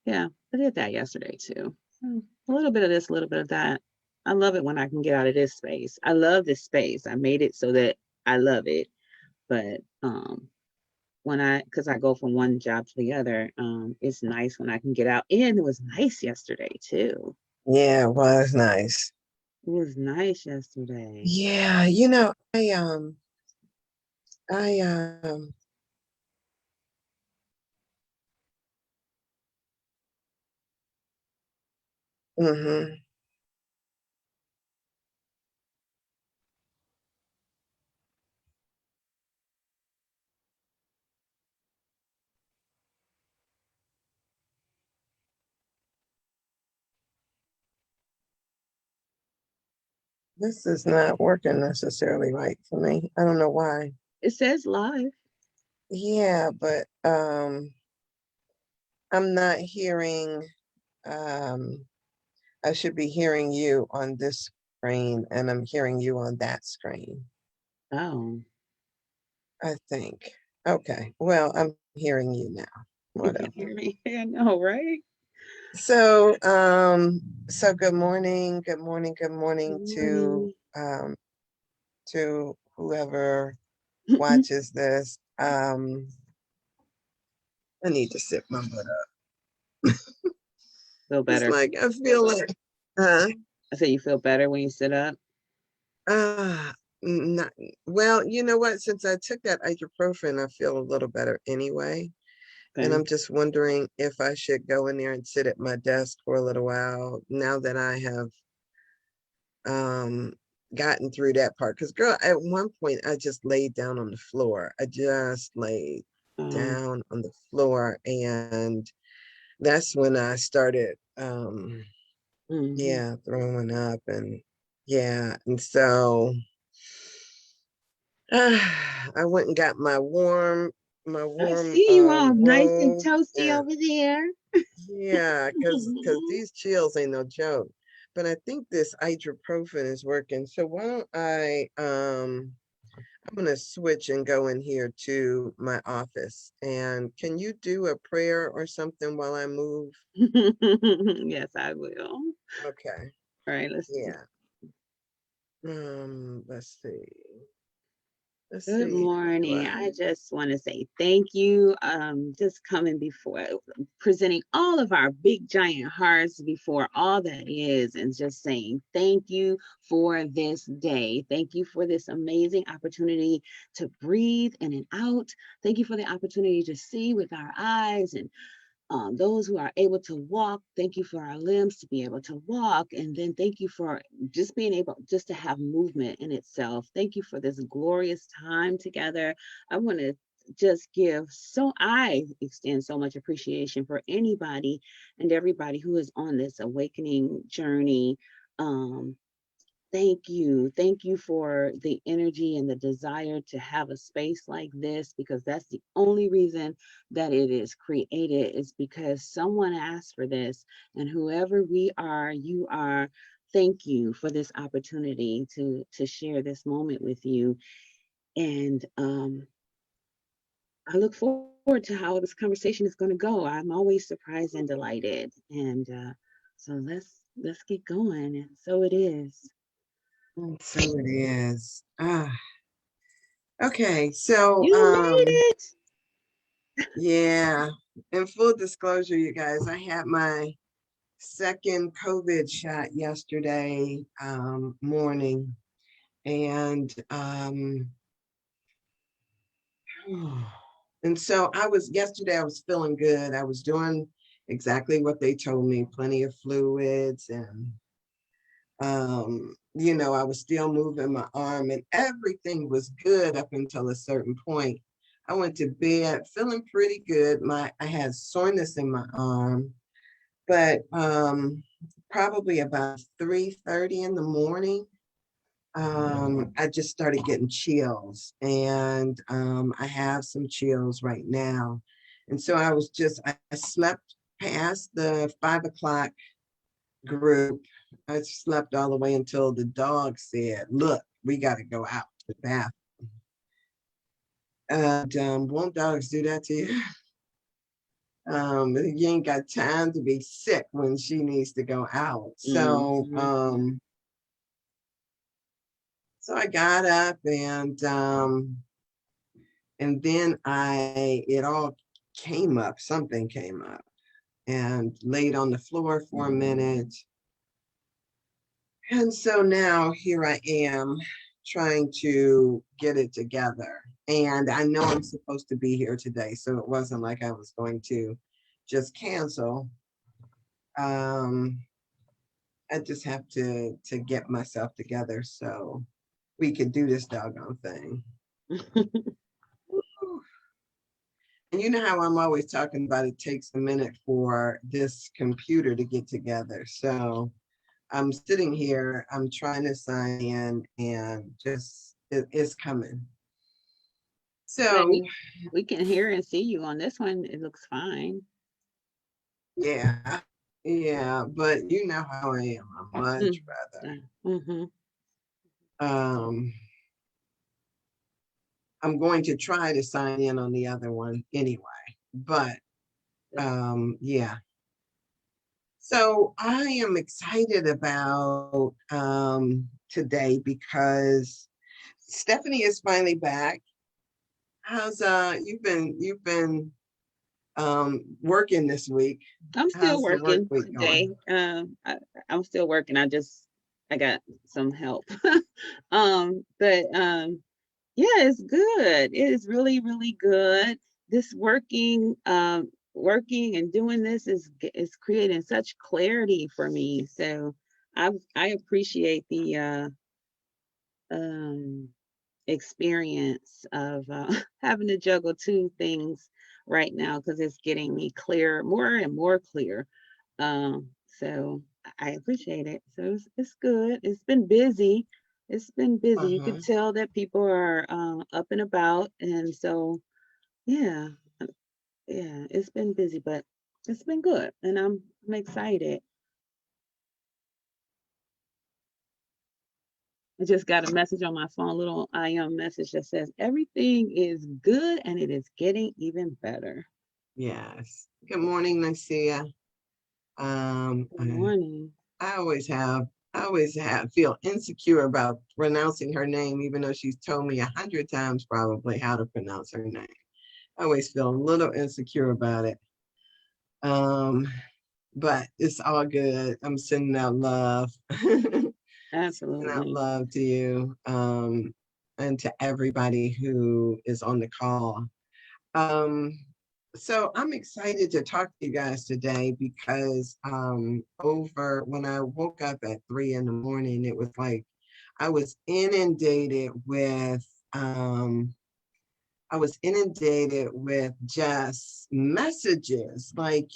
Yeah, I did that yesterday too. A little bit of this, a little bit of that. I love it when I can get out of this space. I love this space. I made it so that I love it. But when because I go from one job to the other, it's nice when I can get out. And it was nice yesterday too. Yeah, it was nice. It was nice yesterday. Yeah, I mhm. This is not working necessarily right for me. I don't know why. It says live. Yeah, but I'm not hearing um I should be hearing you on this screen and I'm hearing you on that screen, Oh, I think. Okay. Well, I'm hearing you now. you can Whatever. hear me. I know, right? So, good morning, good Good morning morning. to whoever watches this. I need to sit my butt up. Feel It's better. like I feel like, huh? I said you feel better when you sit up. Uh, not well, you know what? Since I took that ibuprofen, I feel a little better anyway. And Okay. I'm just wondering if I should go in there and sit at my desk for a little while now that I have um gotten through that part. Because girl, at one point I just laid down on the floor. I just laid Um, down on the floor and that's when I started mhm. yeah, throwing up and yeah, and so I went and got my I warm see you all nice and robe toasty and over there. yeah, because these chills ain't no joke. But I think this ibuprofen is working. So why don't I'm gonna switch and go in here to my office. And can you do a prayer or something while I move? Yes, I will. Okay. All right, let's see. Yeah. Let's see. Let's Good see. Who do morning. I I just want to say thank you. Just coming before, presenting all of our big giant hearts before all that is, and just saying thank you for this day. Thank you for this amazing opportunity to breathe in and out. Thank you for the opportunity to see with our eyes and those who are able to walk. Thank you for our limbs to be able to walk. And then thank you for just being able just to have movement in itself. Thank you for this glorious time together. I want to just give so I extend so much appreciation for anybody and everybody who is on this awakening journey. Um, Thank you. Thank you for the energy and the desire to have a space like this because that's the only reason that it is created is because someone asked for this. And whoever we are, you are. Thank you for this opportunity to share this moment with you. And I look forward to how this conversation is going to go. I'm always surprised and delighted. And so let's get going. And so it is. And so it is. Okay. So, You made it. yeah. In full disclosure, you guys, I had my second COVID shot yesterday morning, and and so I was yesterday. I was feeling good. I was doing exactly what they told me, plenty of fluids, and I was still moving my arm and everything was good up until a certain point. I went to bed feeling pretty good. I had soreness in my arm, but probably about 3:30 in the morning, I just started getting chills, and I have some chills right now. And so I slept past the 5 o'clock group. I slept all the way until the dog said, "Look, we got to go out to the bathroom." And won't dogs do that to you? You ain't got time to be sick when she needs to go out. So, so I got up and then it all came up, something came up, and laid on the floor for a minute. And so now here I am trying to get it together. And I know I'm supposed to be here today, so it wasn't like I was going to just cancel. I just have to get myself together so we could do this doggone thing. And you know how I'm always talking about it takes a minute for this computer to get together. So I'm sitting here, I'm trying to sign in and just, it's coming. So we can hear and see you on this one. It looks fine. yeah, yeah, but you know how I am. I'm much rather. I'm going to try to sign in on the other one anyway, but yeah. So I am excited about today because Stephanie is finally back. How's you've been working this week? I'm still How's the work working week today. going? I'm still working. I got some help. But yeah, it's good. It is really, really good. This working and doing this is creating such clarity for me. So I appreciate the um experience of having to juggle two things right now because it's getting me clear, more and more clear. So I appreciate it. So it's good. It's been busy. It's been busy. You could tell that people are up and about, and so yeah, yeah, it's been busy, but it's been good, and I'm excited. I just got a message on my phone, a little IM message that says everything is good and it is getting even better. Yes. Good morning, Nasia. Good morning. I always have feel insecure about pronouncing her name, even though she's told me 100 times probably how to pronounce her name. I always feel a little insecure about it. But it's all good. I'm sending out love. Sending out Absolutely. love to you, and to everybody who is on the call. Um, so I'm excited to talk to you guys today because over when I woke up at 3 a.m, it was like I was inundated with just messages, like,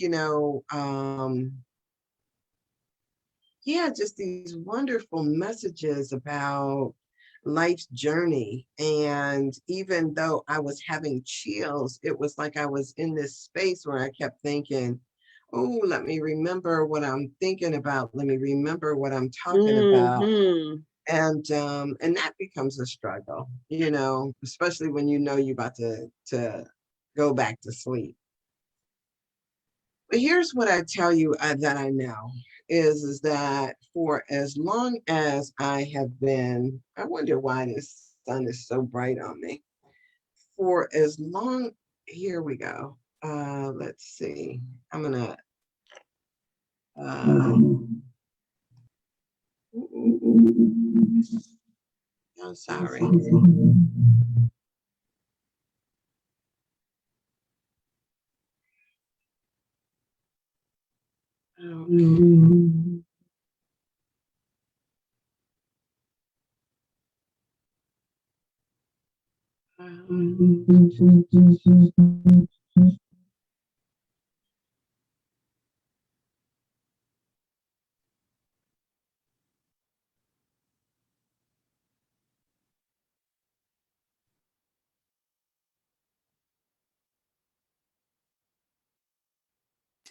yeah, just these wonderful messages about life's journey. And even though I was having chills, it was like I was in this space where I kept thinking, oh, let me remember what I'm thinking about. Let me remember what I'm talking about. And that becomes a struggle, especially when you're about to go back to sleep. But here's what I tell you that I know is that for as long as I have been, I wonder why this sun is so bright on me. For as long, here we go. Let's see. I'm gonna. I'm sorry.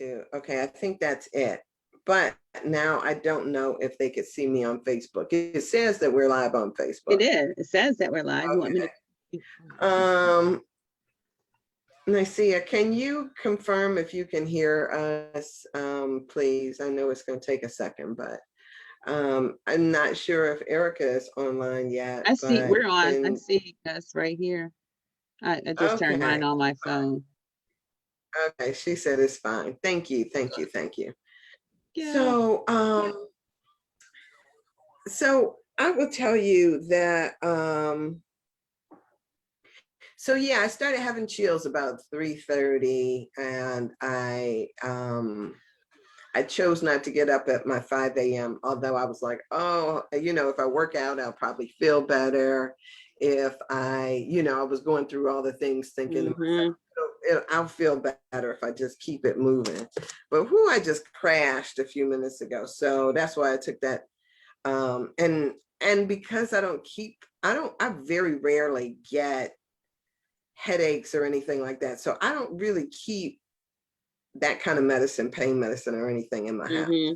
Okay. Okay, I think that's it. But now I don't know if they could see me on Facebook. It says that we're live on Facebook. It is. It says that we're live. You want me to? Um, Nicia, can you confirm if you can hear us, please? I know it's going to take a second, but I'm not sure if Erica is online yet, I see but we're on. I can, see us right here. I just turned mine okay, on my phone. okay, she said it's fine. Thank you, thank you, thank you. Yeah. So, so I will tell you that, so yeah, I started having chills about 3:30, and I chose not to get up at my 5 a.m., although I was like, oh, if I work out, I'll probably feel better. If I was going through all the things thinking to myself, Mm-hmm. I'll feel better if I just keep it moving. But who I just crashed a few minutes ago. So that's why I took that. And because I very rarely get headaches or anything like that. So I don't really keep that kind of medicine, pain medicine or anything in my house. Mm-hmm.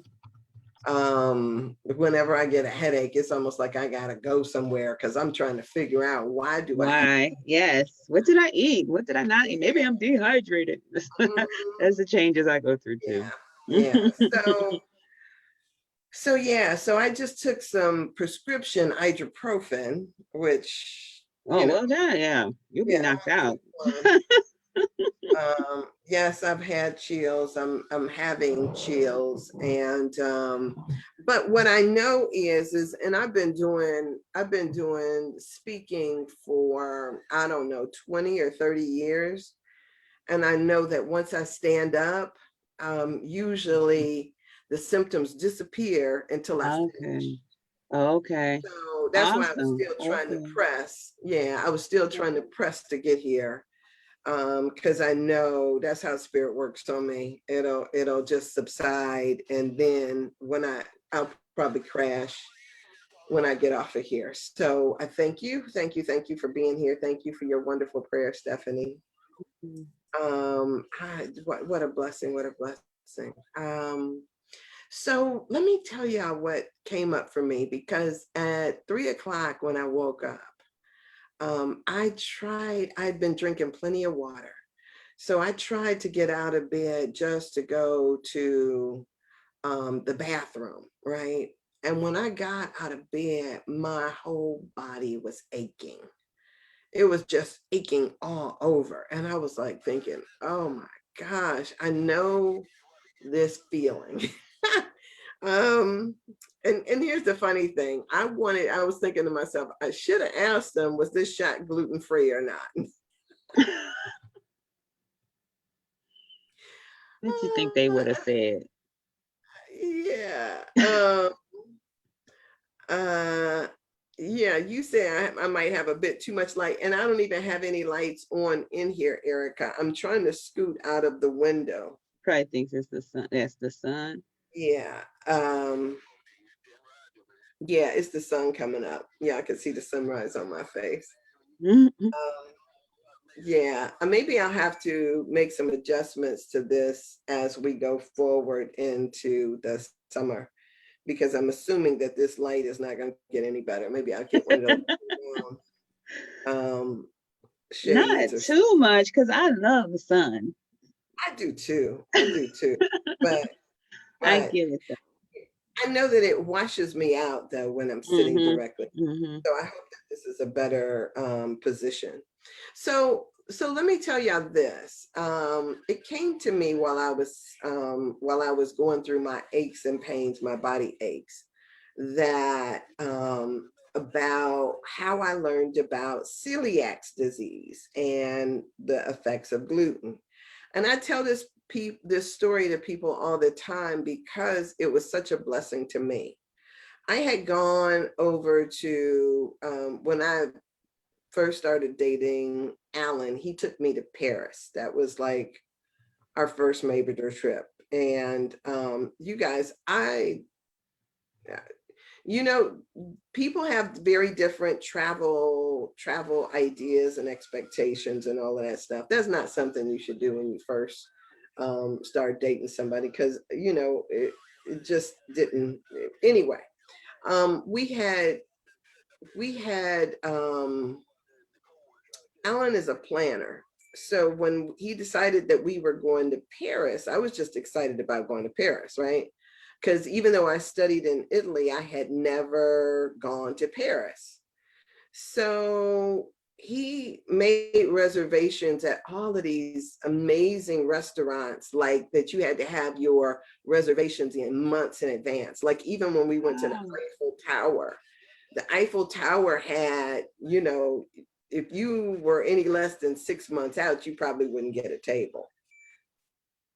Whenever I get a headache, it's almost like I gotta go somewhere because I'm trying to figure out why do I have. Why? Yes. What did I eat? What did I not eat? Maybe I'm dehydrated. Mhm. That's the changes I go through too. Yeah, yeah. So I just took some prescription ibuprofen, which Oh, well done. Yeah. You'll be yeah, knocked out. yes, I've had chills. I'm having chills, and but what I know is, and I've been doing speaking for, I don't know, 20 or 30 years, and I know that once I stand up, usually the symptoms disappear until I finish. Okay. Okay. So that's why I was Awesome. still trying to Okay. press. Yeah, I was still trying to press to get here, because I know that's how spirit works on me. It'll just subside, and then I'll probably crash when I get off of here. So I thank you for being here. Thank you for your wonderful prayer, Stephanie. What a blessing, what a blessing. So let me tell y'all what came up for me, because at 3 o'clock when I woke up, I'd been drinking plenty of water. So I tried to get out of bed just to go to the bathroom, right? And when I got out of bed, my whole body was aching. It was just aching all over. And I was like thinking, oh my gosh, I know this feeling. um, and here's the funny thing. I was thinking to myself, I should have asked them, was this shot gluten-free or not? What you think they would have said? Yeah. Uh, yeah, you say I might have a bit too much light, and I don't even have any lights on in here, Erica. I'm trying to scoot out of the window. Probably thinks it's the sun. That's the sun. Yeah. Yeah, it's the sun coming up. Yeah, I can see the sunrise on my face. Um, yeah, maybe I'll have to make some adjustments to this as we go forward into the summer, because I'm assuming that this light is not going to get any better. Maybe I'll get one of those um, shades Not or something. too much, because I love the sun. I do too. I do too. But I but give it that. I know that it washes me out though when I'm sitting Mm-hmm. directly. Mm-hmm. So I hope that this is a better position. So let me tell y'all this. It came to me while I was going through my aches and pains, my body aches, that about how I learned about celiac disease and the effects of gluten. And I tell this story to people all the time because it was such a blessing to me. I had gone over to when I first started dating Alan, he took me to Paris. That was like our first major trip. And you guys, you know, people have very different travel ideas and expectations and all of that stuff. That's not something you should do when you first start dating somebody, because it just didn't. Anyway, we had Alan is a planner. So when he decided that we were going to Paris, I was just excited about going to Paris, right? Because even though I studied in Italy, I had never gone to Paris. So he made reservations at all of these amazing restaurants, like that you had to have your reservations in months in advance. Like even when we went to the Wow. The Eiffel Tower had, if you were any less than 6 months out, you probably wouldn't get a table.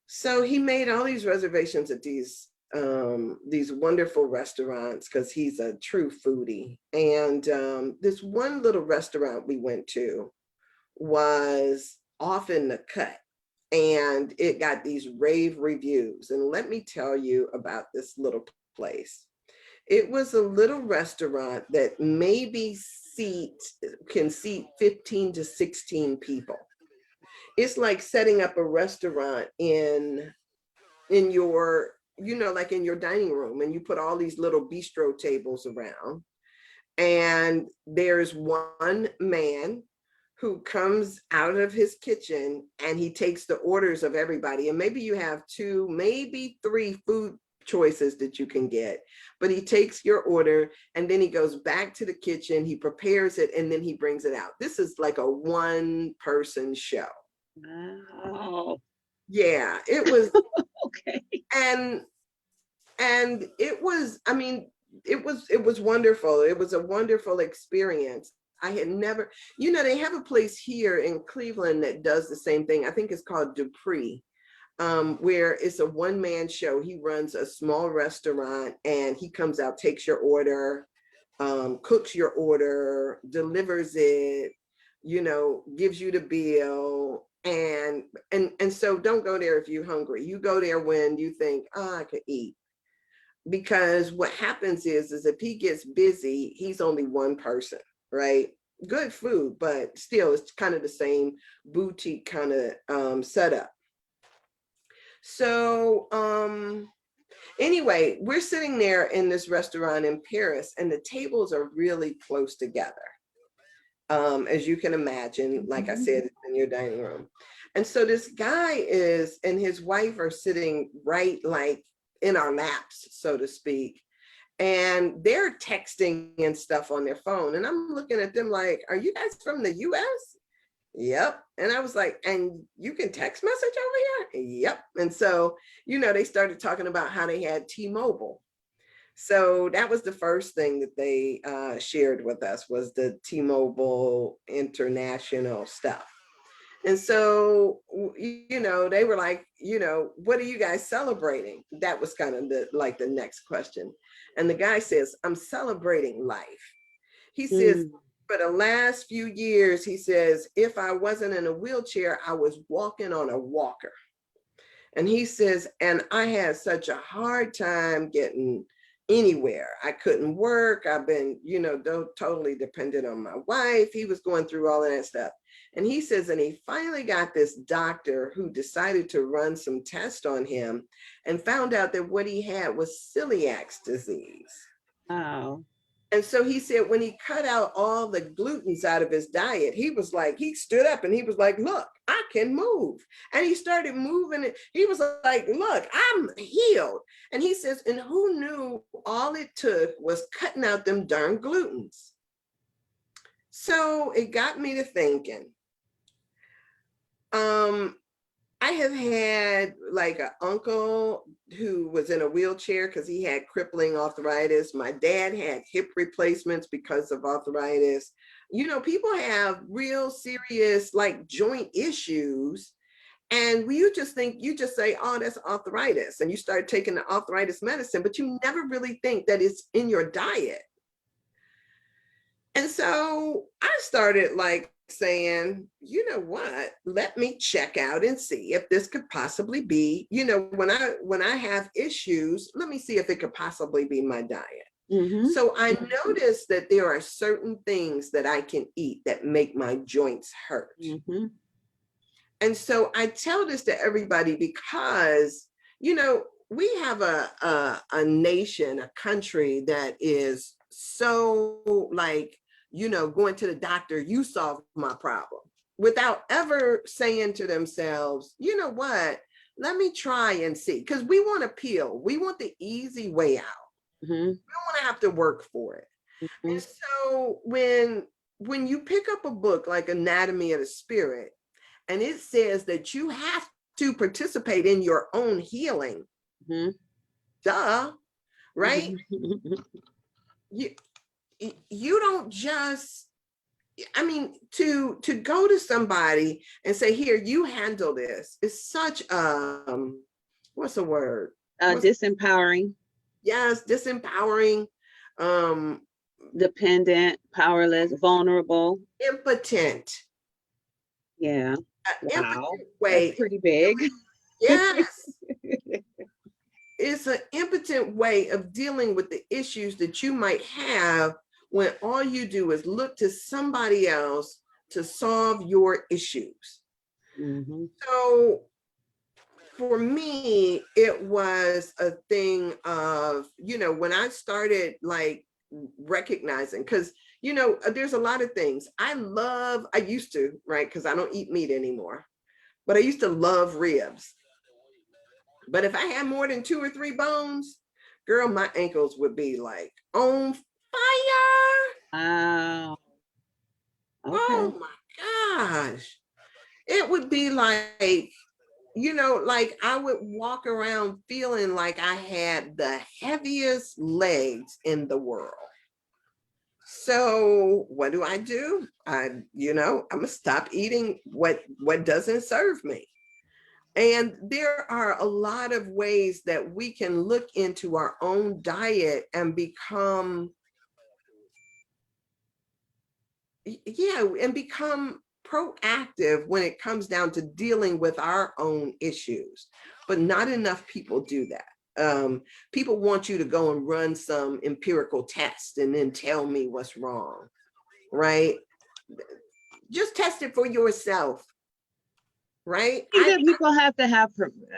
So he made all these reservations at these wonderful restaurants because he's a true foodie. And this one little restaurant we went to was off in the cut, and it got these rave reviews. And let me tell you about this little place. It was a little restaurant that maybe can seat 15 to 16 people. It's like setting up a restaurant in your, like in your dining room, and you put all these little bistro tables around, and there's one man who comes out of his kitchen and he takes the orders of everybody. And maybe you have two, maybe three food choices that you can get, but he takes your order and then he goes back to the kitchen, he prepares it, and then he brings it out. This is like a one-person show. Wow. Yeah, it was. Okay. and and it was, I mean, it was wonderful. It was a wonderful experience. I had never, they have a place here in Cleveland that does the same thing. I think it's called Dupree, where it's a one-man show. He runs a small restaurant and he comes out, takes your order, cooks your order, delivers it, gives you the bill. And so don't go there if you're hungry. You go there when you think, oh, I could eat. Because what happens is if he gets busy, he's only one person, right? Good food, but still it's kind of the same boutique kind of setup. So anyway, we're sitting there in this restaurant in Paris, and the tables are really close together. As you can imagine, like I said, it's in your dining room. And so this guy and his wife are sitting right like in our laps, so to speak. And they're texting and stuff on their phone. And I'm looking at them like, are you guys from the US? Yep. And I was like, and you can text message over here? Yep. And so, they started talking about how they had T-Mobile. So that was the first thing that they shared with us, was the T-Mobile international stuff. And so, they were like, what are you guys celebrating? That was kind of the next question. And the guy says, I'm celebrating life. He says, for the last few years, he says, if I wasn't in a wheelchair, I was walking on a walker. And he says, and I had such a hard time getting anywhere. I couldn't work. I've been, totally dependent on my wife. He was going through all of that stuff. And he says, and he finally got this doctor who decided to run some tests on him and found out that what he had was celiac disease. Wow. And so he said when he cut out all the glutens out of his diet, he was like, he stood up and he was like, look, I can move. And he started moving it. He was like, look, I'm healed. And he says, and who knew all it took was cutting out them darn glutens. So it got me to thinking. I have had like an uncle who was in a wheelchair because he had crippling arthritis. My dad had hip replacements because of arthritis. People have real serious like joint issues. And you just say, oh, that's arthritis. And you start taking the arthritis medicine, but you never really think that it's in your diet. And so I started like saying, you know what, let me check out and see if this could possibly be, when I have issues, let me see if it could possibly be my diet. Mm-hmm. So I noticed that there are certain things that I can eat that make my joints hurt. Mm-hmm. And so I tell this to everybody because, we have a nation, a country that is so like, going to the doctor, you solve my problem. without ever saying to themselves, you know what, let me try and see. Because we want to peel. We want the easy way out. Mm-hmm. We don't want to have to work for it. Mm-hmm. And so when you pick up a book like Anatomy of the Spirit, and it says that you have to participate in your own healing, Mm-hmm. duh, right? Mm-hmm. You you don't just, I mean, to go to somebody and say, here, you handle this is such what's the word? Disempowering, Yes, disempowering, um, dependent, powerless, vulnerable. impotent. Yeah. An Wow. impotent That's way of pretty big. dealing. Yes. It's an impotent way of dealing with the issues that you might have when all you do is look to somebody else to solve your issues. Mm-hmm. So for me, it was a thing of, when I started like recognizing, because, there's a lot of things I used to, right? Because I don't eat meat anymore, but I used to love ribs. But if I had more than 2 or 3 bones, girl, my ankles would be like on fire. Wow. Okay. Oh my gosh. It would be like, like I would walk around feeling like I had the heaviest legs in the world. So what do? I'm gonna stop eating what doesn't serve me. And there are a lot of ways that we can look into our own diet and become, become proactive when it comes down to dealing with our own issues. But not enough people do that. People want you to go and run some empirical test and then tell me what's wrong, right? Just test it for yourself, right? I think that people have to have,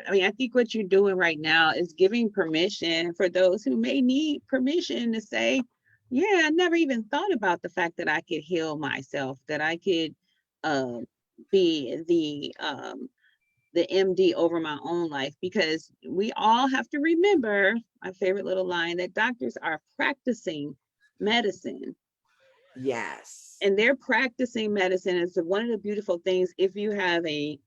I mean, I think what you're doing right now is giving permission for those who may need permission to say, yeah, I never even thought about the fact that I could heal myself, that I could uh, be the MD over my own life, because we all have to remember my favorite little line that doctors are practicing medicine, Yes. and they're practicing medicine. Is one of the beautiful things if you have a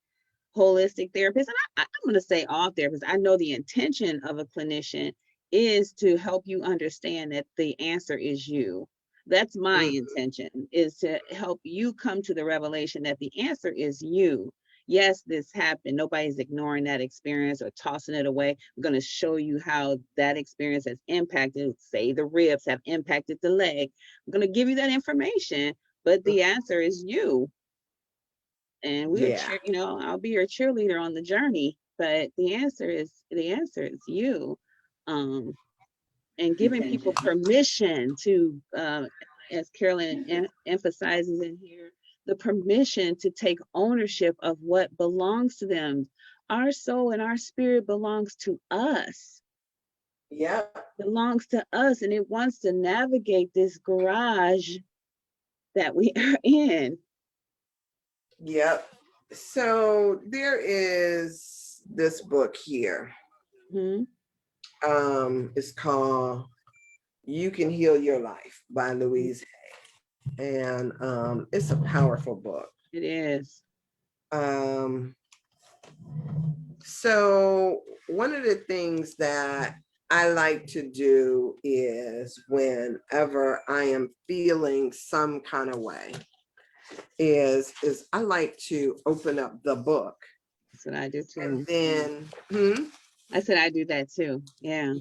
holistic therapist, and I'm going to say all therapists. I know the intention of a clinician is to help you understand that the answer is you. That's my Mhm. intention, is to help you come to the revelation that the answer is you. Yes, this happened. Nobody's ignoring that experience or tossing it away. I'm going to show you how that experience has impacted, say, the ribs have impacted the leg. I'm going to give you that information, but the answer is you. And we are Yeah. I'll be your cheerleader on the journey, but the answer is you. um and giving people permission to, as Carolyn emphasizes in here, the permission to take ownership of what belongs to them. Our soul and our spirit Yeah. belongs to us, and it wants to navigate this garage that we are in. Yep. So there is this book here. Hmm. It's called You Can Heal Your Life by Louise Hay. And it's a powerful book. It is. Um, so one of the things that I like to do is whenever I am feeling some kind of way is I like to open up the book. That's what I do And too. then I said I do that too. Yeah.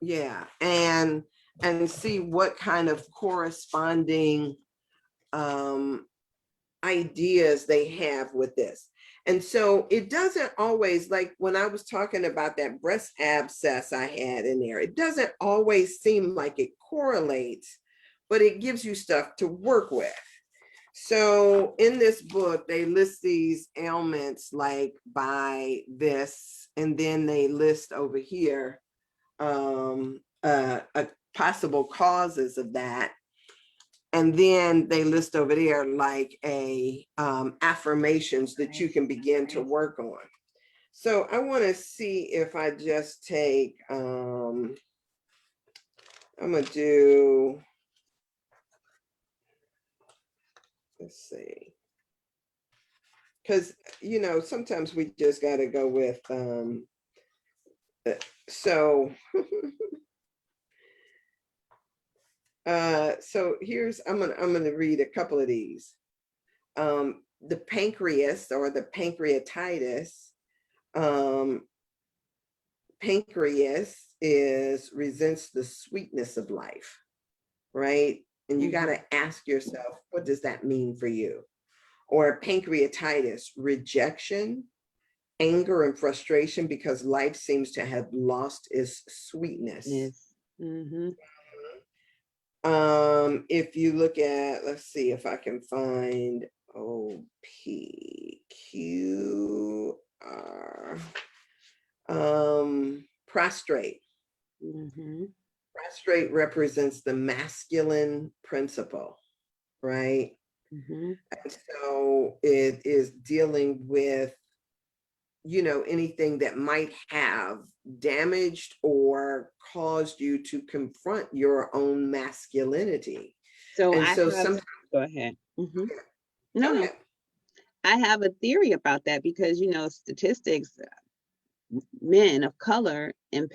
yeah, and see what kind of corresponding um ideas they have with this. And so it doesn't always, like when I was talking about that breast abscess I had in there, it doesn't always seem like it correlates, but it gives you stuff to work with. So in this book, they list these ailments like by this, and then they list over here possible causes of that. And then they list over there like affirmations that you can begin to work on. So I want to see if I just take, I'm going to do, let's see. Because, sometimes we just got to go with, so, so here's, I'm going to read a couple of these. The pancreas or the pancreatitis, pancreas resents the sweetness of life, right? And you got to ask yourself, what does that mean for you? Or pancreatitis, rejection, anger, and frustration because life seems to have lost its sweetness. Yes. If you look at, let's see if I can find OPQR, prostrate. Prostrate represents the masculine principle, right? And so it is dealing with, anything that might have damaged or caused you to confront your own masculinity. So and I so have, sometimes, go ahead. Go ahead. I have a theory about that because, statistics, men of color and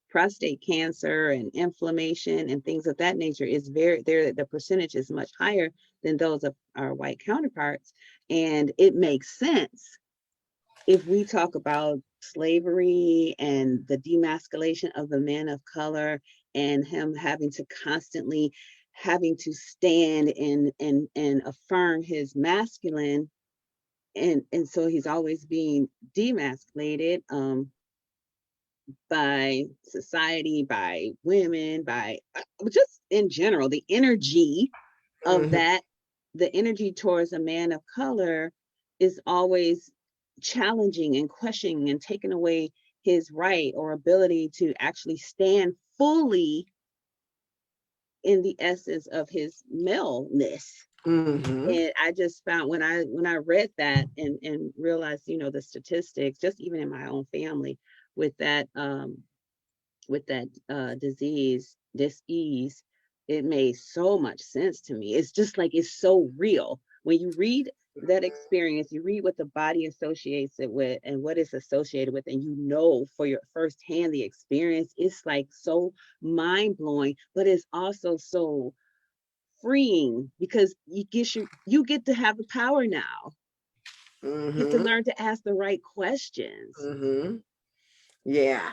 prostate cancer and inflammation and things of that nature is the percentage is much higher than those of our white counterparts. And it makes sense if we talk about slavery and the demasculation of the man of color and him having to constantly having to stand and affirm his masculine, and so he's always being demasculated by society, by women, by just in general, the energy of that, the energy towards a man of color is always challenging and questioning and taking away his right or ability to actually stand fully in the essence of his maleness. And I just found when I read that and realized, the statistics, just even in my own family with that disease, dis-ease, it made so much sense to me. It's just like it's so real. When you read that experience, you read what the body associates it with and what it's associated with, and for your firsthand the experience, it's like so mind-blowing, but it's also so freeing because you get to have the power now. You get to learn to ask the right questions. Yeah.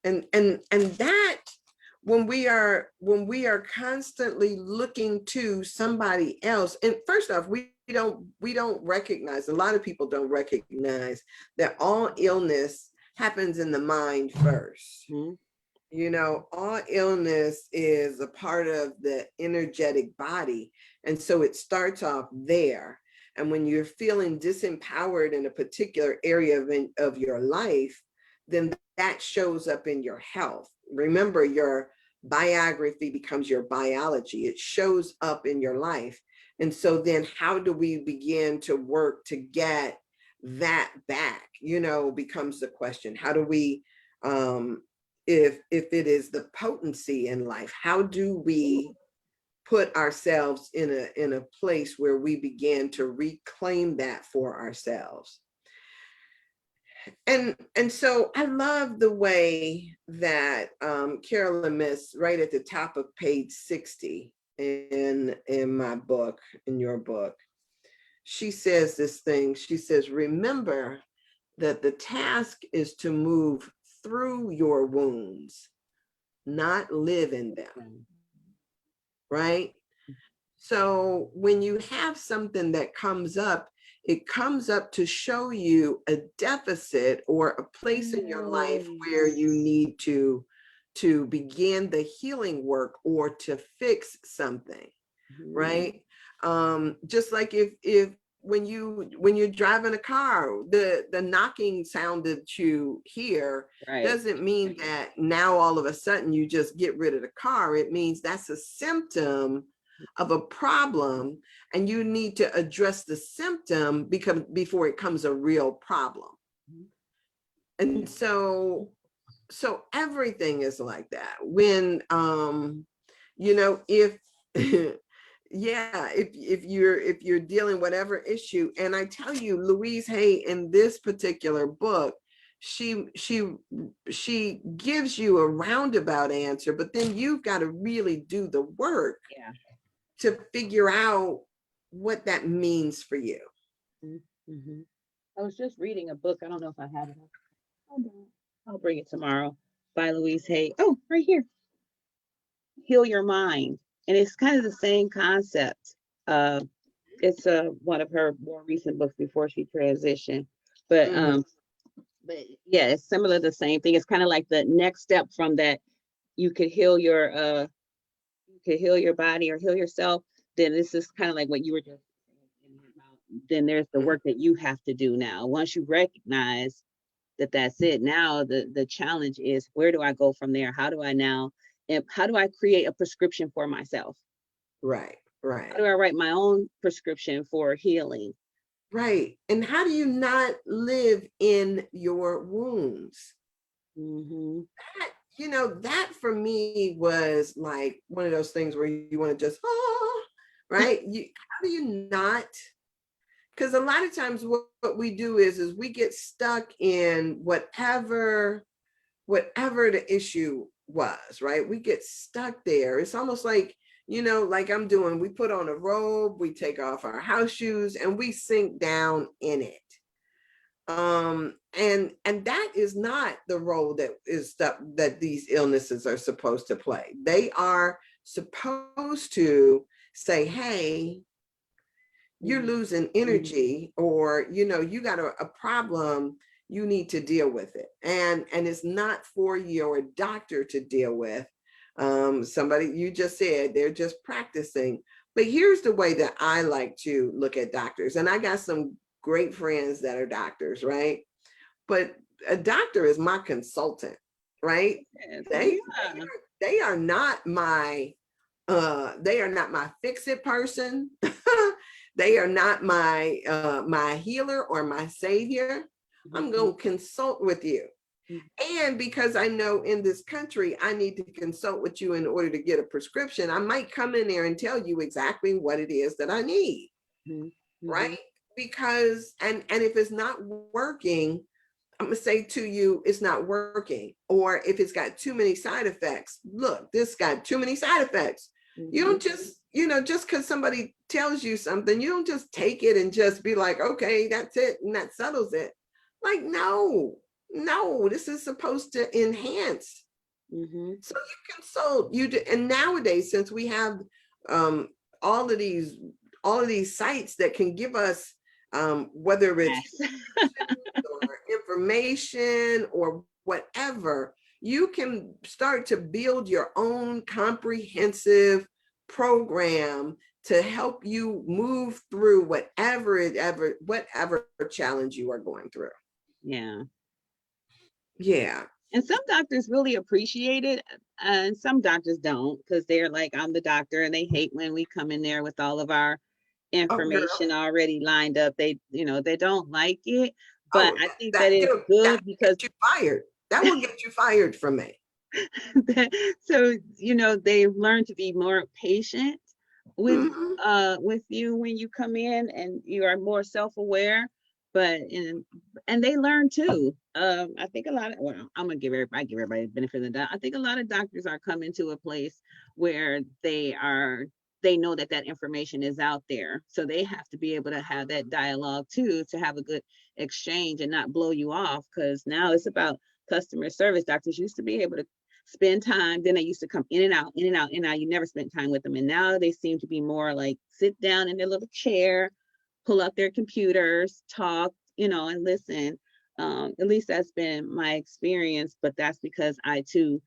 And that when we are constantly looking to somebody else, and first off, we don't recognize, a lot of people don't recognize that all illness happens in the mind first. All illness is a part of the energetic body. And so it starts off there. And when you're feeling disempowered in a particular area of your life, then that shows up in your health. Remember, your biography becomes your biology. It shows up in your life. And so then how do we begin to work to get that back, becomes the question. How do we, if it is the potency in life, how do we put ourselves in a place where we begin to reclaim that for ourselves? And so I love the way that Carolyn Miss, right at the top of page 60 in my book, in your book, she says this thing. She says, remember that the task is to move through your wounds, not live in them, right? So when you have something that comes up, it comes up to show you a deficit or a place in your life where you need to begin the healing work or to fix something, right? Just like if when you're driving a car, the knocking sound that you hear doesn't mean that now all of a sudden you just get rid of the car. It means that's a symptom of a problem, and you need to address the symptom before it becomes a real problem. And so everything is like that. When if yeah, if you're dealing whatever issue, and I tell you, Louise Hay in this particular book, she gives you a roundabout answer, but then you've got to really do the work to figure out what that means for you. Mm-hmm. I was just reading a book. I don't know if I have it. I'll bring it tomorrow, by Louise Hay. Oh, right here. Heal Your Mind. And it's kind of the same concept. It's one of her more recent books before she transitioned. But yeah, it's similar to the same thing. It's kind of like the next step from that. You could heal your body or heal yourself. Then this is kind of like what you were just saying about. Then there's the work that you have to do now. Once you recognize that's it. Now the challenge is, where do I go from there? How do I create a prescription for myself? Right. How do I write my own prescription for healing? Right. And how do you not live in your wounds? That for me was like one of those things where you want to just, right? How do you not? Because a lot of times what we do is we get stuck in whatever the issue was, right? We get stuck there. It's almost like, like I'm doing, we put on a robe, we take off our house shoes, and we sink down in it. And that is not the role that these illnesses are supposed to play. They are supposed to say, hey, you're losing energy, or you got a problem, you need to deal with it. And it's not for your doctor to deal with. Somebody, you just said they're just practicing. But here's the way that I like to look at doctors, and I got some great friends that are doctors, right? But a doctor is my consultant, right? They are not my fix-it person. They are not my healer or my savior. I'm going to consult with you. And because I know in this country, I need to consult with you in order to get a prescription, I might come in there and tell you exactly what it is that I need. Right? Because, and if it's not working, I'm going to say to you, it's not working. Or if it's got too many side effects, look, this got too many side effects. You don't just, just because somebody tells you something, you don't just take it and just be like, okay, that's it, and that settles it. Like, no, this is supposed to enhance. So you consult, and nowadays, since we have all of these sites that can give us whether it's or information or whatever, you can start to build your own comprehensive program to help you move through whatever challenge you are going through. Yeah. And some doctors really appreciate it, and some doctors don't, because they're like, I'm the doctor, and they hate when we come in there with all of our information already lined up. They don't like it, but I think that is good, because you fired. That will get you fired from me. So they've learned to be more patient with you when you come in, and you are more self-aware. But and they learn too. I think a lot of, I'm gonna give everybody the benefit of the doubt. I think a lot of doctors are coming to a place where they know that information is out there, so they have to be able to have that dialogue too, to have a good exchange and not blow you off. Because now it's about customer service. Doctors used to be able to spend time, then they used to come in and out. You never spent time with them, and now they seem to be more like sit down in their little chair, pull up their computers, talk, and listen. At least that's been my experience, but that's because I too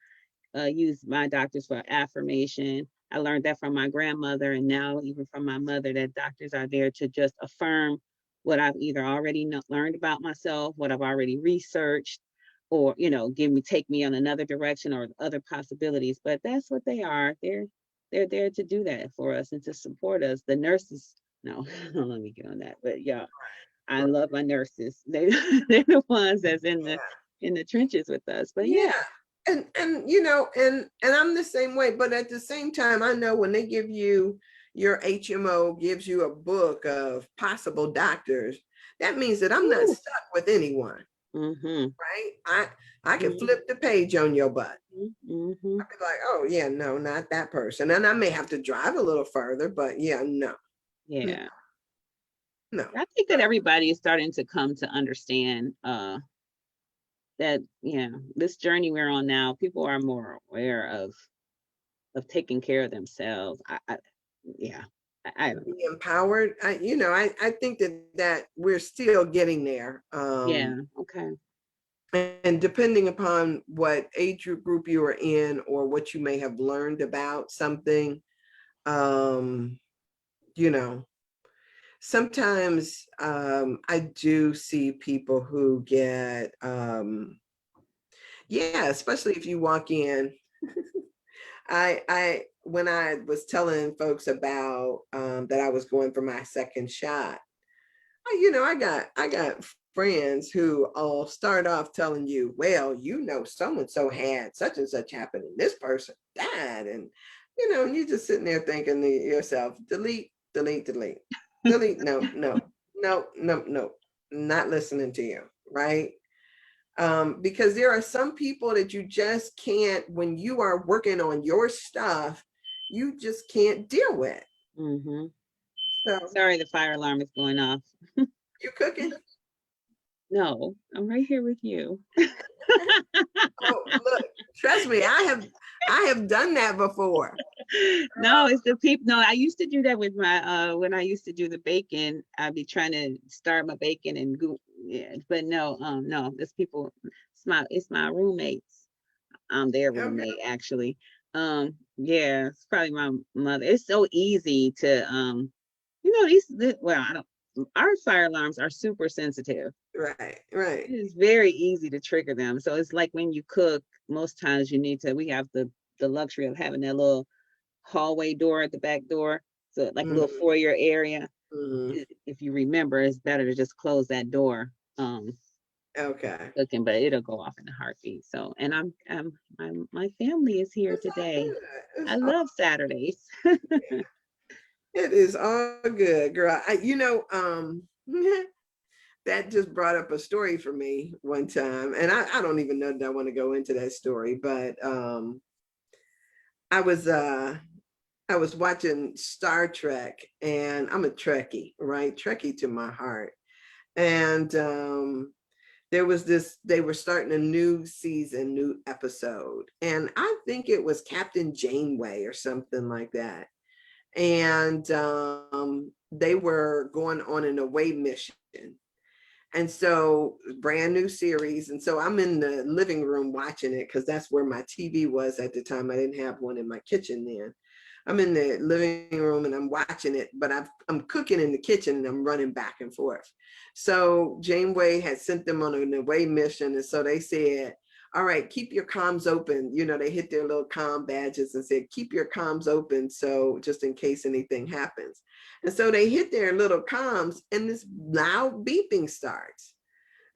use my doctors for affirmation. I learned that from my grandmother, and now even from my mother, that doctors are there to just affirm what I've either already learned about myself, what I've already researched, or take me on another direction or other possibilities. But that's what they are. They're there to do that for us and to support us. The nurses, no, don't let me get on that. But yeah, I love my nurses. They're the ones that's in the trenches with us. But Yeah. yeah. And and I'm the same way, but at the same time, I know when they give you your HMO gives you a book of possible doctors, that means that I'm not Ooh. stuck with anyone. Mm-hmm. Right? I can Mm-hmm. flip the page on your butt. Mm-hmm. I'd be like, oh yeah, no, not that person. And I may have to drive a little further, but yeah, no, Yeah. no. I think that everybody is starting to come to understand that this journey we're on now, people are more aware of taking care of themselves. Yeah, I don't know. Be empowered. I think that we're still getting there. Yeah, okay. And depending upon what age group you are in or what you may have learned about something, um, you know, sometimes I do see people who get, yeah, especially if you walk in. When I was telling folks about that I was going for my second shot, I got friends who all start off telling you, well, so and so had such and such happen, and this person died, and and you're just sitting there thinking to yourself, delete, delete, delete, delete. No, no, no, no, no, not listening to you, right? Because there are some people that you just can't, when you are working on your stuff, you just can't deal with. Mm-hmm. So Sorry, the fire alarm is going off. you cooking? No, I'm right here with you. Oh, look, trust me, I have done that before. No, it's the people. No, I used to do that with my when I used to do the bacon. I'd be trying to start my bacon and go, yeah, but no, this people. It's my roommates. I'm their Okay. roommate actually. Yeah, it's probably my mother. It's so easy to well, I don't. Our fire alarms are super sensitive. Right, right. It is very easy to trigger them. So it's like when you cook, most times we have the luxury of having that little hallway door at the back door. So like a little Mm-hmm. foyer area. Mm-hmm. If you remember, it's better to just close that door. Okay. Cooking, but it'll go off in a heartbeat. So, and my family is here It's all today. good. I It's all, love Saturdays. it is all good, girl. That just brought up a story for me one time. And I don't even know that I want to go into that story, but I was I was watching Star Trek, and I'm a Trekkie, right? Trekkie to my heart. And there was this, they were starting a new season, new episode. And I think it was Captain Janeway or something like that. And they were going on an away mission. And so, brand new series. And so I'm in the living room watching it because that's where my TV was at the time. I didn't have one in my kitchen then. I'm in the living room and I'm watching it, but I'm cooking in the kitchen and I'm running back and forth. So Janeway had sent them on an away mission. And so they said, all right, keep your comms open. They hit their little comm badges and said, keep your comms open. So just in case anything happens. And so they hit their little comms and this loud beeping starts.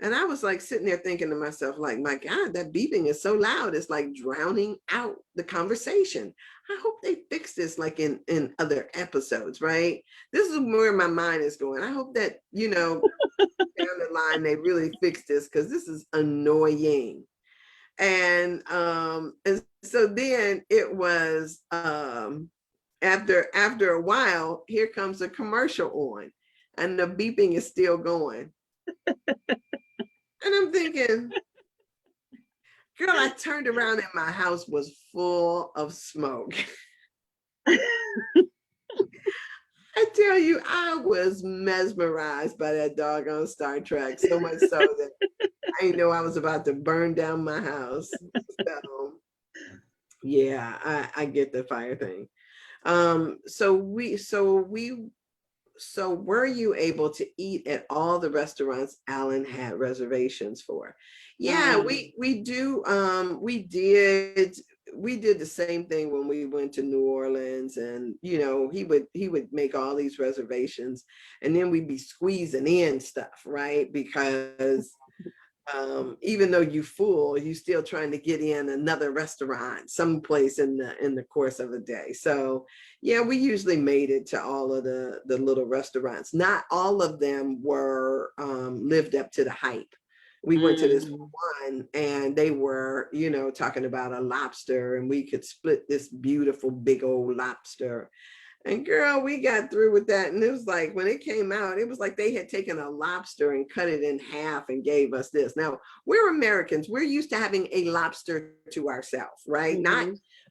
And I was like sitting there thinking to myself, like, my God, that beeping is so loud. It's like drowning out the conversation. I hope they fix this like in other episodes, right? This is where my mind is going. I hope that, down the line, they really fix this because this is annoying. And so then it was after a while, here comes a commercial on and the beeping is still going. And I'm thinking, girl, I turned around and my house was full of smoke. I tell you, I was mesmerized by that doggone Star Trek, so much so that I didn't know I was about to burn down my house. So yeah, I get the fire thing. So were you able to eat at all the restaurants Alan had reservations for? Yeah, we do. We did the same thing when we went to New Orleans, and he would make all these reservations, and then we'd be squeezing in stuff, right? Because even though you full, you still trying to get in another restaurant someplace in the course of a day. So yeah, we usually made it to all of the little restaurants. Not all of them were lived up to the hype. We went to this one, and they were, talking about a lobster, and we could split this beautiful big old lobster. And girl, we got through with that. And it was like, when it came out, it was like they had taken a lobster and cut it in half and gave us this. Now, we're Americans. We're used to having a lobster to ourselves, right? Not,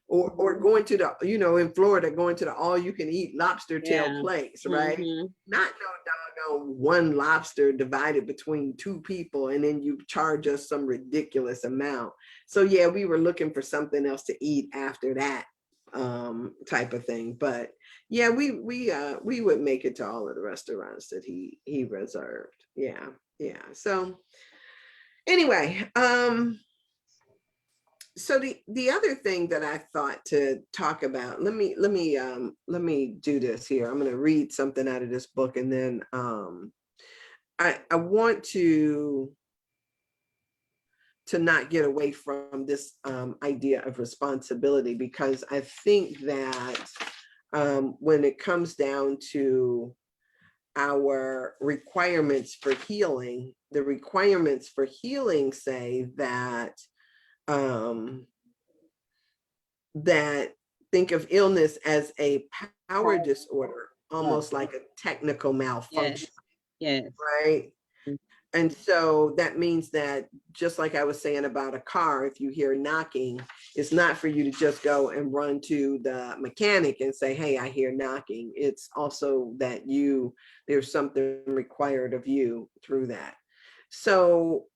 or going to the, in Florida, going to the all you can eat lobster tail place, right? Not no doggone one lobster divided between two people, and then you charge us some ridiculous amount. So yeah, we were looking for something else to eat after that type of thing. But yeah, we would make it to all of the restaurants that he reserved. Yeah. So anyway, so the other thing that I thought to talk about, let me do this here. I'm going to read something out of this book, and then I want to not get away from this idea of responsibility, because I think that when it comes down to our requirements for healing, the requirements for healing say that that think of illness as a power disorder, almost like a technical malfunction, right? And so that means that, just like I was saying about a car, if you hear knocking, it's not for you to just go and run to the mechanic and say, hey, I hear knocking. It's also that there's something required of you through that. So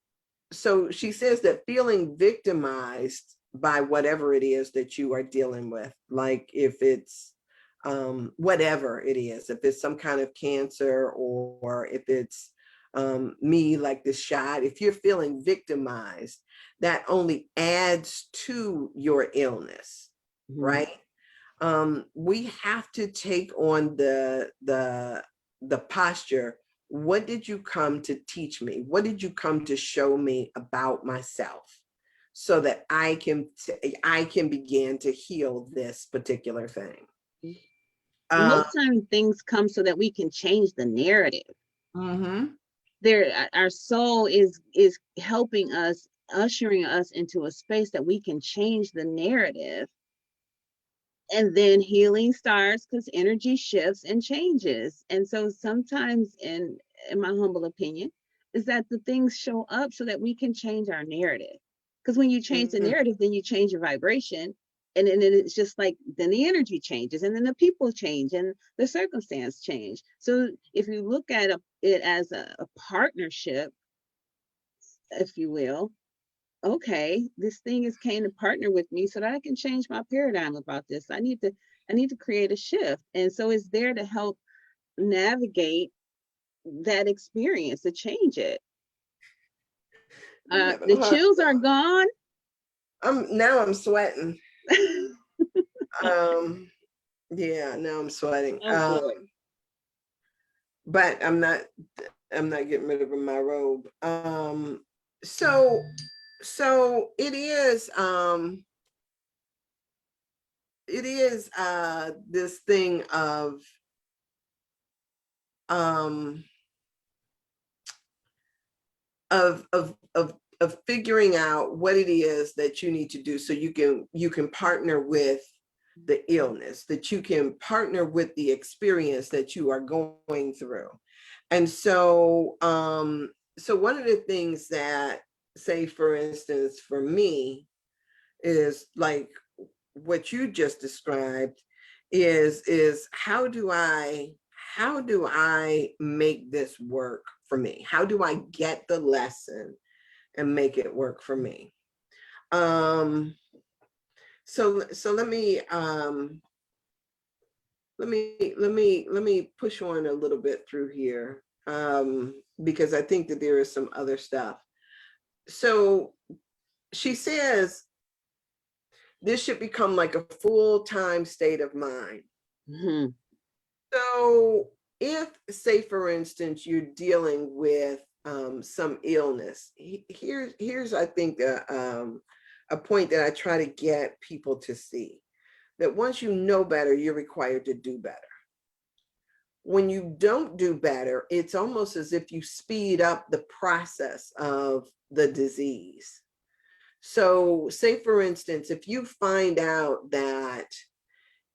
she says that feeling victimized by whatever it is that you are dealing with, like if it's whatever it is, if it's some kind of cancer, or if it's me, like this shot, if you're feeling victimized, that only adds to your illness, right? We have to take on the posture. What did you come to teach me? What did you come to show me about myself, so that I can begin to heal this particular thing? Most times things come so that we can change the narrative. Our soul is helping us, ushering us into a space that we can change the narrative, and then healing starts, because energy shifts and changes. And so sometimes, in my humble opinion, is that the things show up so that we can change our narrative. Because when you change the narrative, then you change your vibration, and then it's just like, then the energy changes, and then the people change, and the circumstance change. So if you look at it as a partnership, if you will, okay, this thing is came to partner with me so that I can change my paradigm about this. I need to create a shift. And so it's there to help navigate that experience, to change it. The chills are gone. I'm sweating. Yeah, now I'm sweating. But I'm not getting rid of my robe. So it is this thing of figuring out what it is that you need to do, so you can partner with the illness, that you can partner with the experience that you are going through. And so one of the things that, say for instance, for me, is like what you just described, is how do I make this work for me? How do I get the lesson and make it work for me? So let me let me push on a little bit through here, because I think that there is some other stuff. So she says this should become like a full-time state of mind. Mm-hmm. So if, say, for instance, you're dealing with some illness, here's I think a point that I try to get people to see, that once you know better, you're required to do better. When you don't do better, it's almost as if you speed up the process of the disease. So say, for instance, if you find out that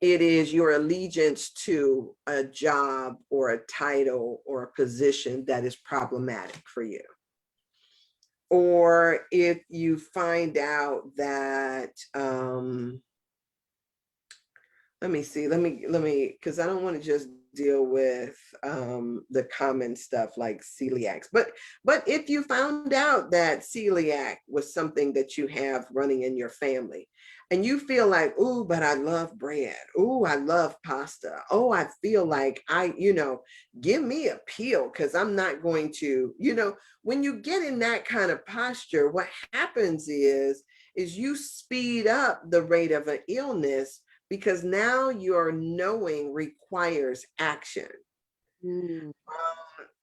it is your allegiance to a job or a title or a position that is problematic for you, or if you find out that, let me see, because I don't want to just deal with the common stuff like celiacs, but if you found out that celiac was something that you have running in your family, and you feel like, oh, but I love bread, oh, I love pasta, oh, I feel like give me a pill because I'm not going to, when you get in that kind of posture, what happens is you speed up the rate of an illness, because now your knowing requires action. Mm.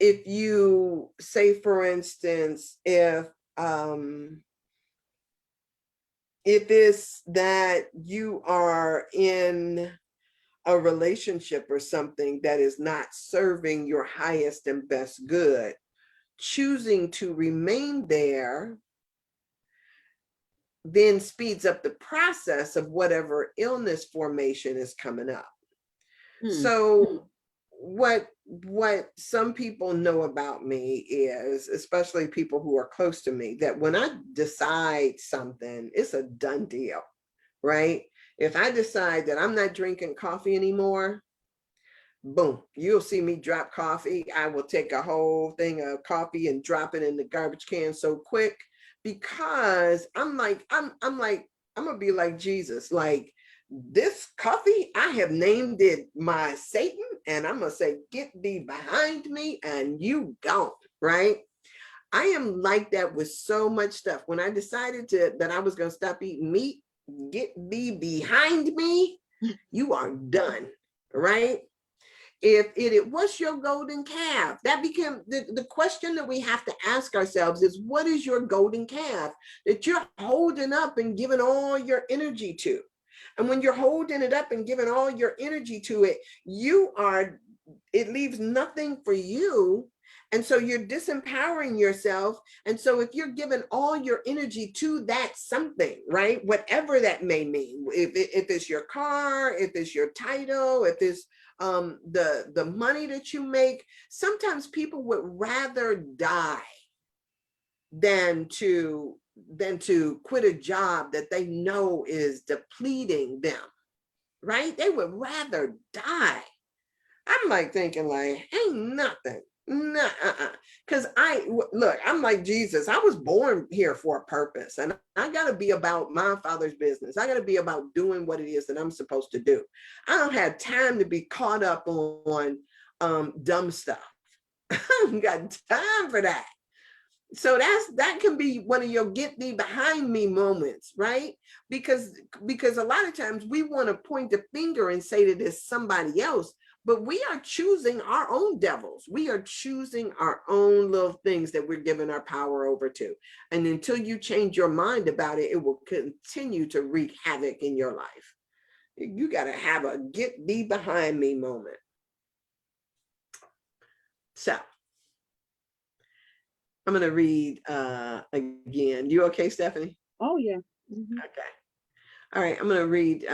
If you say, for instance, if it's that you are in a relationship or something that is not serving your highest and best good, choosing to remain there then speeds up the process of whatever illness formation is coming up. So what some people know about me is, especially people who are close to me, that when I decide something, it's a done deal, right? If I decide that I'm not drinking coffee anymore, boom, you'll see me drop coffee. I will take a whole thing of coffee and drop it in the garbage can so quick, because I'm gonna be like Jesus. Like, this coffee, I have named it my Satan, and I'm gonna say, get thee behind me, and you gone, right? I am like that with so much stuff. When I decided that I was gonna stop eating meat, get thee behind me, you are done, right? If it what's your golden calf, that became the question that we have to ask ourselves is, what is your golden calf that you're holding up and giving all your energy to? And when you're holding it up and giving all your energy to it, it leaves nothing for you. And so you're disempowering yourself. And so if you're giving all your energy to that something, right, whatever that may mean, if it's your car, if it's your title, if it's the money that you make, sometimes people would rather die than to quit a job that they know is depleting them, right? They would rather die. I'm like thinking like, ain't nothing. Nah, because look, I'm like Jesus. I was born here for a purpose, and I got to be about my Father's business. I got to be about doing what it is that I'm supposed to do. I don't have time to be caught up on dumb stuff. I don't got time for that. So that can be one of your get thee behind me moments, right? Because a lot of times we want to point the finger and say that it's somebody else, but we are choosing our own devils. We are choosing our own little things that we're giving our power over to. And until you change your mind about it, it will continue to wreak havoc in your life. You got to have a get thee behind me moment. So I'm going to read again. You okay, Stephanie? Oh, yeah. Mm-hmm. Okay. All right. I'm going to read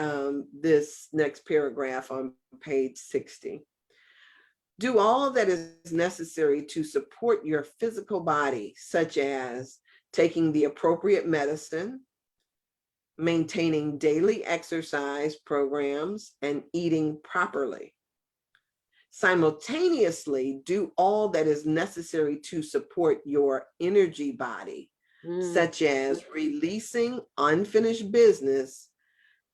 this next paragraph on page 60. Do all that is necessary to support your physical body, such as taking the appropriate medicine, maintaining daily exercise programs, and eating properly. Simultaneously, do all that is necessary to support your energy body, such as releasing unfinished business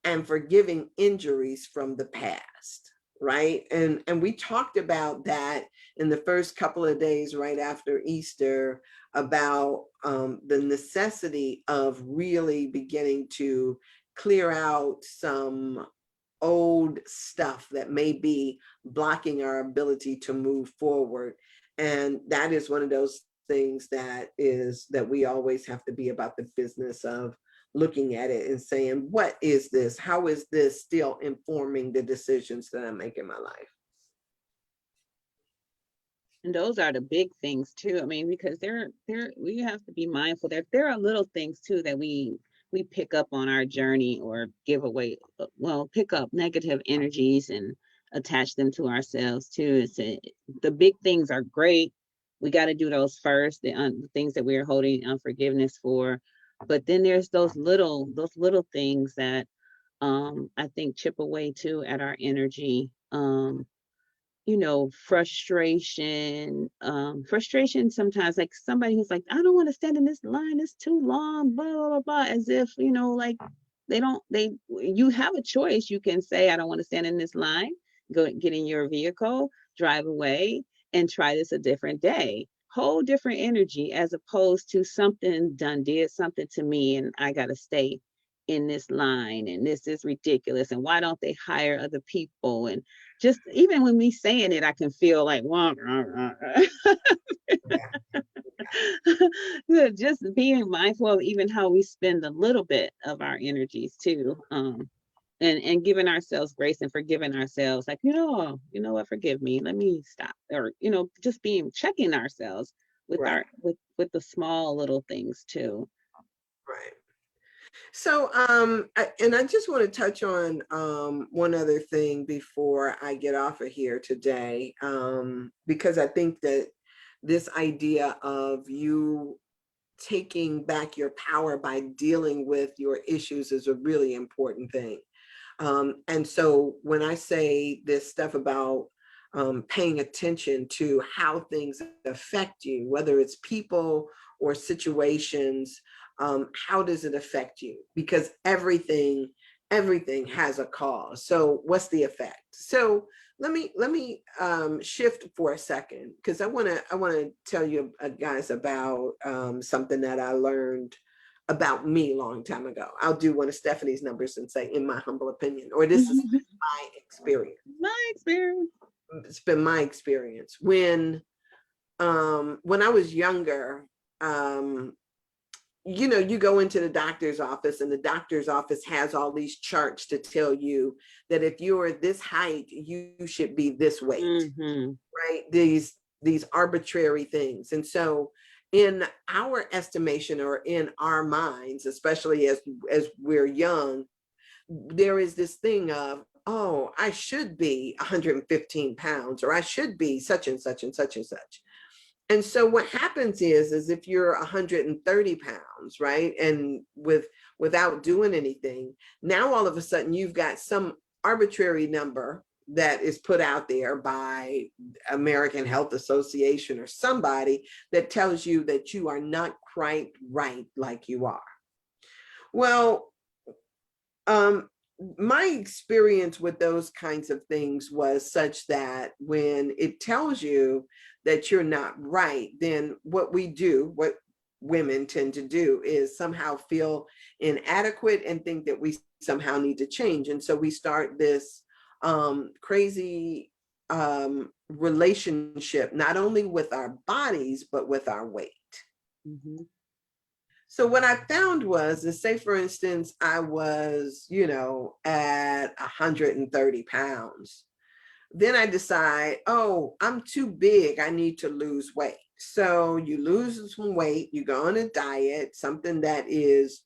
and forgiving injuries from the past. right? And we talked about that in the first couple of days right after Easter, about the necessity of really beginning to clear out some old stuff that may be blocking our ability to move forward. And that is one of those things that we always have to be about the business of looking at it and saying, what is this? How is this still informing the decisions that I make in my life? And those are the big things too. I mean, because we have to be mindful that there are little things too that we pick up on our journey or give away, well, pick up negative energies and attach them to ourselves too. The big things are great. We got to do those first, the things that we're holding unforgiveness for. But then there's those little things that I think chip away too at our energy. Frustration sometimes, like somebody who's like, I don't want to stand in this line, it's too long, blah, blah, blah, blah, as if, like you have a choice. You can say, I don't want to stand in this line, go get in your vehicle, drive away, and try this a different day. Whole different energy as opposed to something done did something to me and I got to stay in this line and this is ridiculous and why don't they hire other people, and just even when me saying it, I can feel like, wah, rah, rah, rah. Yeah. Just being mindful of even how we spend a little bit of our energies too, and giving ourselves grace and forgiving ourselves, like, what, forgive me, let me stop, or just being checking ourselves with Right. with the small little things too. Right. So, and I just want to touch on one other thing before I get off of here today, because I think that this idea of you taking back your power by dealing with your issues is a really important thing. And so when I say this stuff about paying attention to how things affect you, whether it's people or situations, how does it affect you? Because everything has a cause. So what's the effect? So let me shift for a second, because I want to tell you guys about something that I learned about me a long time ago. I'll do one of Stephanie's numbers and say, in my humble opinion, or this is my experience. My experience. It's been my experience. When I was younger, um, you go into the doctor's office and the doctor's office has all these charts to tell you that if you're this height, you should be this weight, Mm-hmm. right? These arbitrary things. And so in our estimation, or in our minds, especially as we're young, there is this thing of, oh, I should be 115 pounds, or I should be such and such and such and such. And so what happens is if you're 130 pounds, right, and without doing anything, now all of a sudden you've got some arbitrary number that is put out there by American Health Association or somebody that tells you that you are not quite right like you are. Well, my experience with those kinds of things was such that when it tells you that you're not right, then what women tend to do is somehow feel inadequate and think that we somehow need to change. And so we start this crazy relationship, not only with our bodies, but with our weight. Mm-hmm. So what I found was, say for instance, I was, at 130 pounds. Then I decide, oh, I'm too big, I need to lose weight. So you lose some weight, you go on a diet, something that is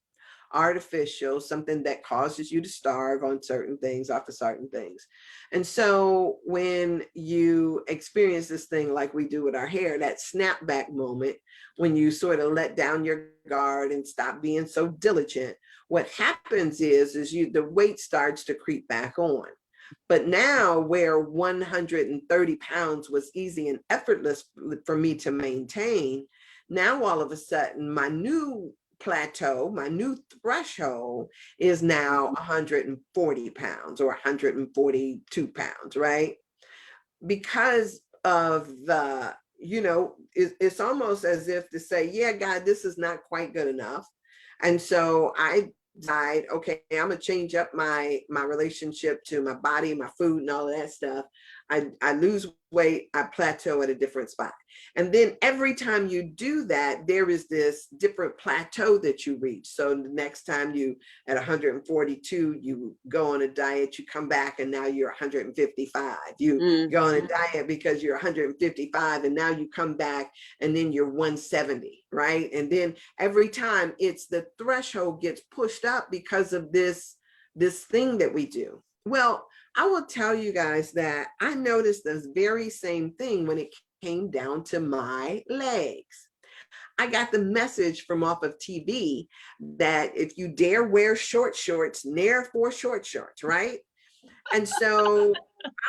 artificial, something that causes you to starve on certain things, off of certain things. And so when you experience this thing like we do with our hair, that snapback moment, when you sort of let down your guard and stop being so diligent, what happens is the weight starts to creep back on. But now, where 130 pounds was easy and effortless for me to maintain, now all of a sudden my new plateau, my new threshold is now 140 pounds or 142 pounds, right? Because of the, it's almost as if to say, yeah, God, this is not quite good enough. And so I decide, okay, I'm gonna change up my relationship to my body, my food, and all of that stuff. I lose weight, I plateau at a different spot. And then every time you do that, there is this different plateau that you reach. So the next time you at 142, you go on a diet, you come back and now you're 155. You go on a diet because you're 155 and now you come back and then you're 170, right? And then every time it's the threshold gets pushed up because of this thing that we do. Well, I will tell you guys that I noticed this very same thing when it came down to my legs. I got the message from off of TV that if you dare wear short shorts, ne'er for short shorts, right? And so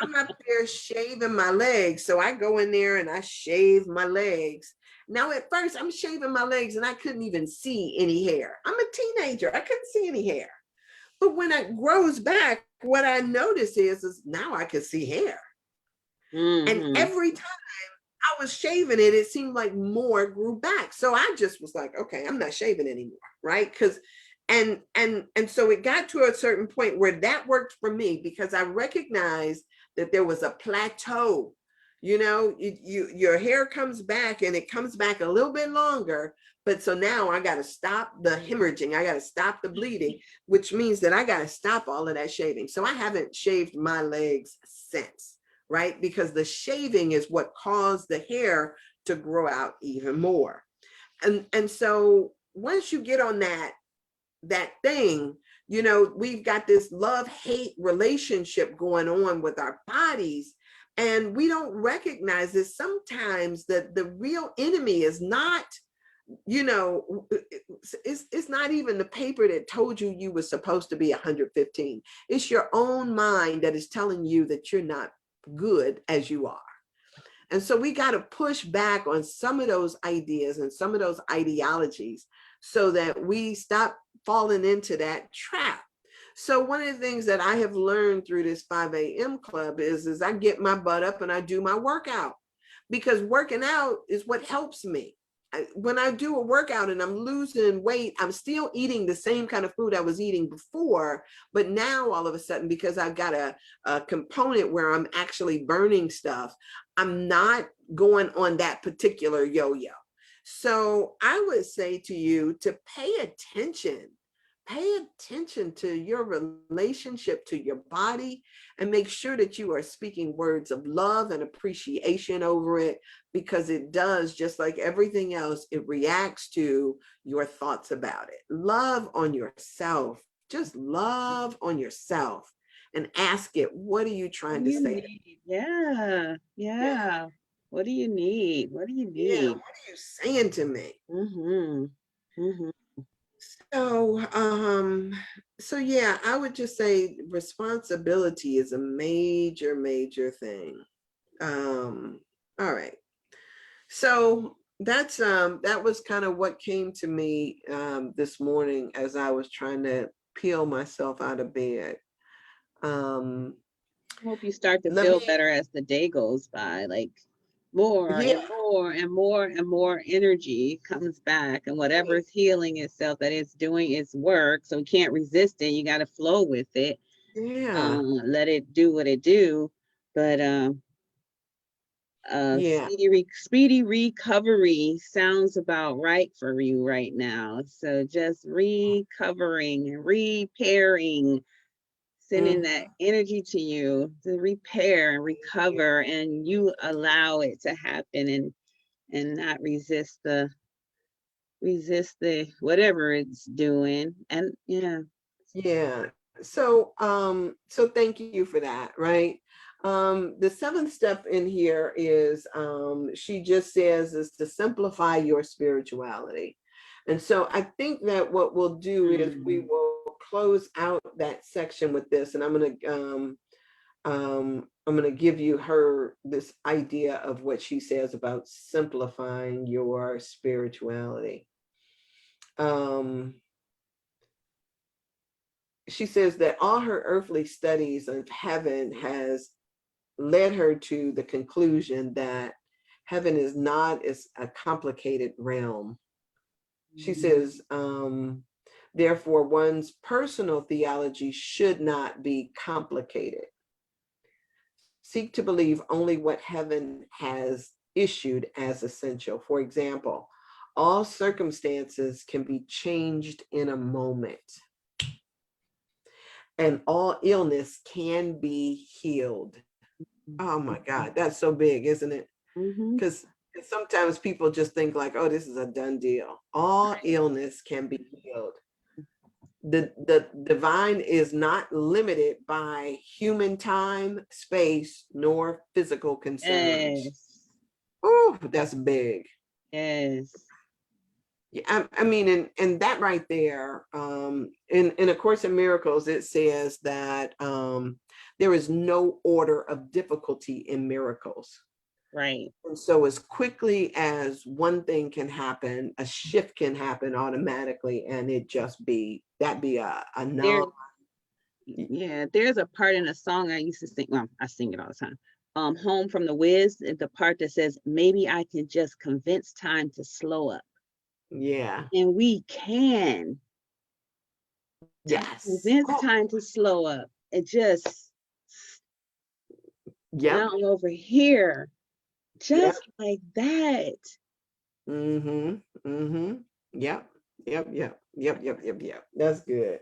I'm up there shaving my legs. So I go in there and I shave my legs. Now, at first, I'm shaving my legs and I couldn't even see any hair. I'm a teenager. I couldn't see any hair. But when it grows back, what I notice is now I can see hair. And every time I was shaving it, it seemed like more grew back. So I just was like, okay, I'm not shaving anymore, right? Because and so it got to a certain point where that worked for me because I recognized that there was a plateau. Your hair comes back and it comes back a little bit longer. But so now I got to stop the hemorrhaging. I got to stop the bleeding, which means that I got to stop all of that shaving. So I haven't shaved my legs since, right? Because the shaving is what caused the hair to grow out even more. And so once you get on that thing, we've got this love-hate relationship going on with our bodies. And we don't recognize this sometimes that the real enemy is not, it's not even the paper that told you were supposed to be 115. It's your own mind that is telling you that you're not good as you are. And so we got to push back on some of those ideas and some of those ideologies so that we stop falling into that trap. So one of the things that I have learned through this 5 a.m. club is I get my butt up and I do my workout, because working out is what helps me. When I do a workout and I'm losing weight, I'm still eating the same kind of food I was eating before. But now all of a sudden, because I've got a component where I'm actually burning stuff, I'm not going on that particular yo-yo. So I would say to you to pay attention to your relationship to your body and make sure that you are speaking words of love and appreciation over it, because it does, just like everything else, it reacts to your thoughts about it. Love on yourself, just love on yourself and ask it, what are you trying to say? Yeah. What do you need? What do you Yeah, need? what are you saying to me? Mm-hmm. Mm-hmm. So yeah, I would just say responsibility is a major, major thing. All right. So that was kind of what came to me this morning as I was trying to peel myself out of bed. Hope you start to Let feel me, better as the day goes by, like more yeah, and more and more and more energy comes back, and whatever's healing itself that it's doing its work, so you can't resist it, you got to flow with it. yeah, Let it do what it do. But yeah, speedy recovery sounds about right for you right now. So just recovering and repairing, sending mhm, that energy to you to repair and recover, and you allow it to happen, and not resist the whatever it's doing. And yeah. yeah. So thank you for that, right? The seventh step in here is she just says is to simplify your spirituality. And so I think that what we'll do is we Mm. will close out that section with this, and I'm gonna give you her this idea of what she says about simplifying your spirituality. Um, she says that all her earthly studies of heaven has led her to the conclusion that heaven is not as a complicated realm. She says, therefore, one's personal theology should not be complicated. Seek to believe only what heaven has issued as essential. For example, all circumstances can be changed in a moment, and all illness can be healed. Oh my God, that's so big, isn't it? Mm-hmm. Because sometimes people just think like, oh, this is a done deal. All illness can be healed. The divine is not limited by human time, space, nor physical concerns. Yes. Oh, that's big. Yes. Yeah, I mean, and that right there, in A Course in Miracles, it says that there is no order of difficulty in miracles. Right. And so as quickly as one thing can happen, a shift can happen automatically, and it just be a There, non. yeah, there's a part in a song I used to sing. Well, I sing it all the time. Home from the Wiz, the part that says, maybe I can just convince time to slow up. Yeah. And we can Yes. convince Oh, time to slow up. It just yep. down over here, Yep. just like that. Mm-hmm. Mm-hmm. Yep. Yep. Yep. Yep. Yep. Yep. Yep. That's good.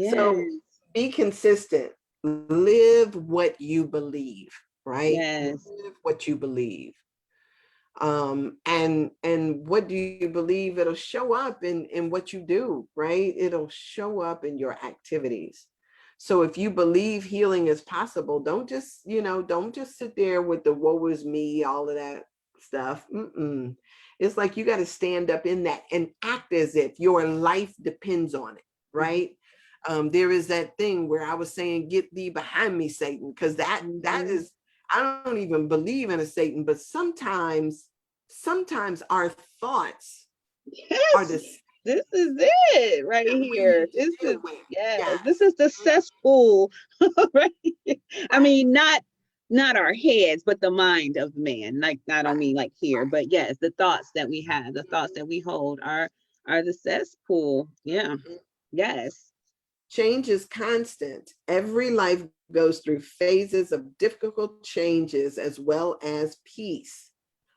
So Yes. be consistent. Live what you believe, right? Yes. Live what you believe. And what do you believe? It'll show up in what you do, right? It'll show up in your activities. So if you believe healing is possible, don't just sit there with the woe is me, all of that stuff. It's like you got to stand up in that and act as if your life depends on it, right? There is that thing where I was saying, get thee behind me, Satan, because that Mm-hmm. is, I don't even believe in a Satan, but sometimes our thoughts are Yes, the this is it right that we need here. to This is, deal with. yes, Yes. this is the cesspool, right here. I mean, not our heads, but the mind of man. Like, I don't Right, mean like here, but yes, the thoughts that we have, the thoughts that we hold are the cesspool. Yeah. right. Yes. Change is constant. Every life goes through phases of difficult changes as well as peace.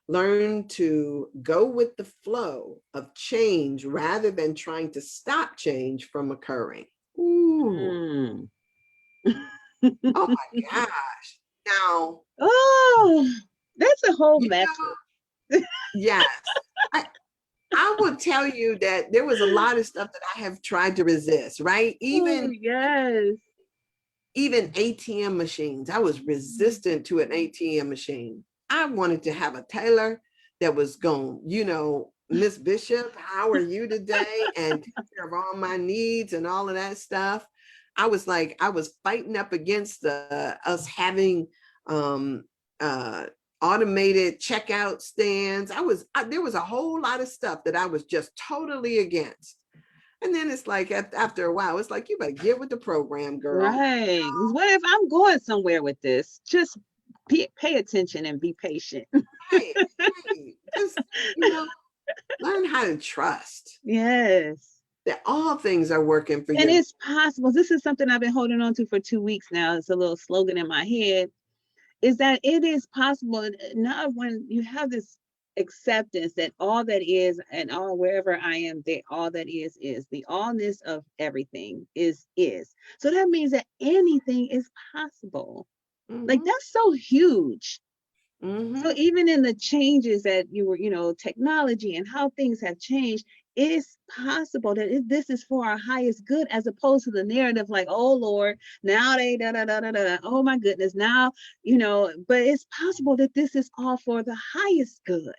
Learn to go with the flow of change rather than trying to stop change from occurring. Ooh, Mm. oh my gosh. Now, Oh, that's a whole you message. know, yes, I, I will tell you that there was a lot of stuff that I have tried to resist, right? Oh, yes. Even ATM machines. I was resistant to an ATM machine. I wanted to have a tailor that was going, Miss Bishop, how are you today? And take care of all my needs and all of that stuff. I was fighting up against us having um, uh, automated checkout stands. There was a whole lot of stuff that I was just totally against. And then it's like after a while, it's like you better get with the program, girl. Right. What if I'm going somewhere with this? Just pay attention and be patient. Right, right. Just you know, learn how to trust Yes. that all things are working for And your. it's possible. This is something I've been holding on to for 2 weeks now. It's a little slogan in my head. Is that it is possible now when you have this acceptance that all that is and all wherever I am, there all that is the allness of everything is. So that means that anything is possible. Like Mm-hmm, that's so huge. So mm-hmm. even in the changes that technology and how things have changed, it's possible that this is for our highest good, as opposed to the narrative like, oh Lord, now they da da da da da. Oh my goodness, now But it's possible that this is all for the highest good.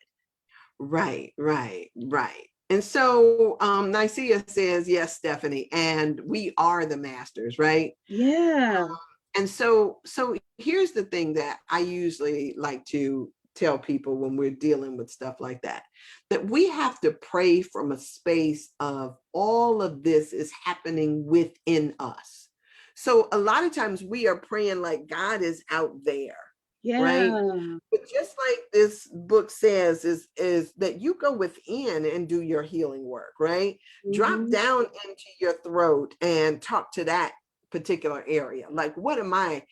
Right, right, right. And so Nicaea says, yes, Stephanie, and we are the masters, right? Yeah. And so here's the thing that I usually like to tell people when we're dealing with stuff like that we have to pray from a space of all of this is happening within us. So a lot of times we are praying like God is out there, right? Yeah. But just like this book says, is that you go within and do your healing work, right? Drop Mm-hmm. down into your throat and talk to that particular area. Like, what am I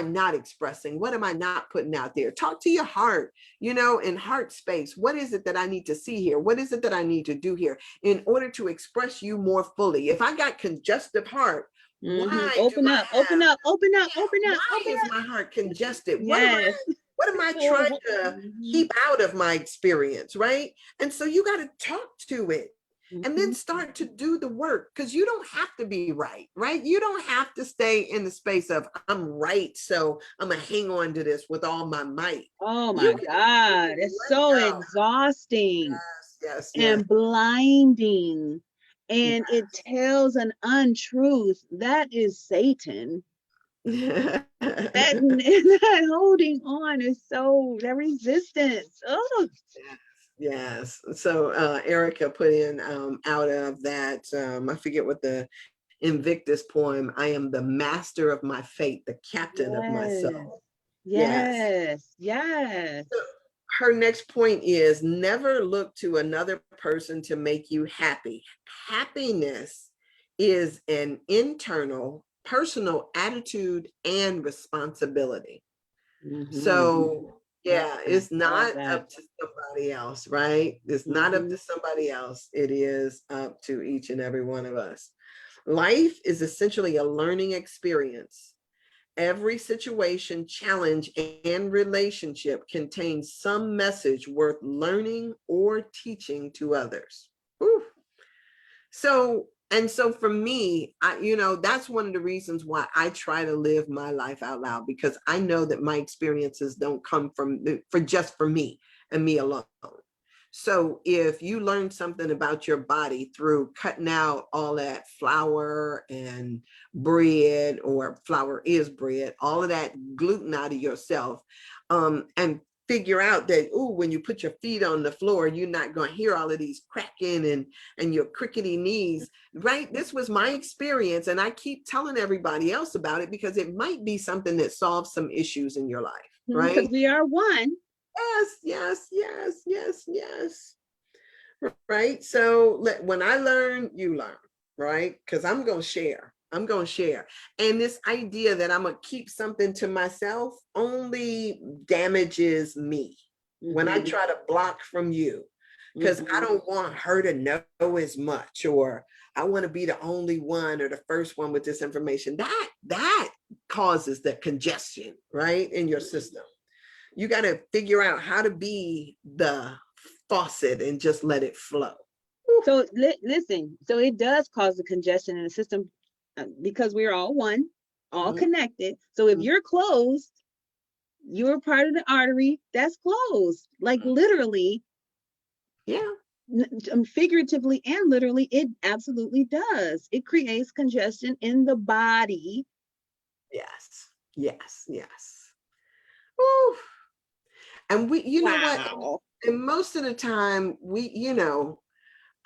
not expressing? What am I not putting out there? Talk to your heart, in heart space. What is it that I need to see here? What is it that I need to do here in order to express you more fully? If I got congestive heart, Mm-hmm. why do Open I up, open have up, open up, open yeah, up, open why is up. my heart congested? Yes. What am I trying So, to mm-hmm. keep out of my experience, right? And so you got to talk to it and then Mm-hmm. start to do the work, because you don't have to be right, right? You don't have to stay in the space of I'm right, so I'm gonna hang on to this with all my might. Oh You my can God. It's so let go. exhausting Yes, yes, and blinding. yes. And it tells an untruth. That is Satan. Yes. That holding on is so, that resistance. Oh, Yes. So Erica put in out of that, I forget what the Invictus poem, I am the master of my fate, the captain of my yes. soul. Yes. Yes. Yes. So her next point is never look to another person to make you happy. Happiness is an internal, personal attitude and responsibility. Mm-hmm. So Love yeah, that. it's Love not that. up to somebody else, right? It's not up Mm-hmm. to somebody else. It is up to each and every one of us. Life is essentially a learning experience. Every situation, challenge, and relationship contains some message worth learning or teaching to others. Whew. So for me, that's one of the reasons why I try to live my life out loud, because I know that my experiences don't come for just for me and me alone. So if you learn something about your body through cutting out all that flour and bread, or flour is bread, all of that gluten out of yourself, and figure out that, oh, when you put your feet on the floor, you're not going to hear all of these cracking and your crickety knees, right? This was my experience, and I keep telling everybody else about it because it might be something that solves some issues in your life, Because right? we are one. Yes, yes, yes, yes, yes. Right. So when I learn, you learn, right? Because I'm going to share. I'm going to share. And this idea that I'm going to keep something to myself only damages me when I Mm-hmm. try to block from you, because I Mm-hmm. don't want her to know as much, or I want to be the only one or the first one with this information. That causes the congestion, right, in your system. You got to figure out how to be the faucet and just let it flow. So listen, so it does cause the congestion in the system, because we're all one, all Mhm. connected. So if you're closed, you're part of the artery that's closed. Like literally, Yeah. figuratively and literally, it absolutely does. It creates congestion in the body. Yes. Yes. Yes. Woo. And you know what? Wow. And most of the time,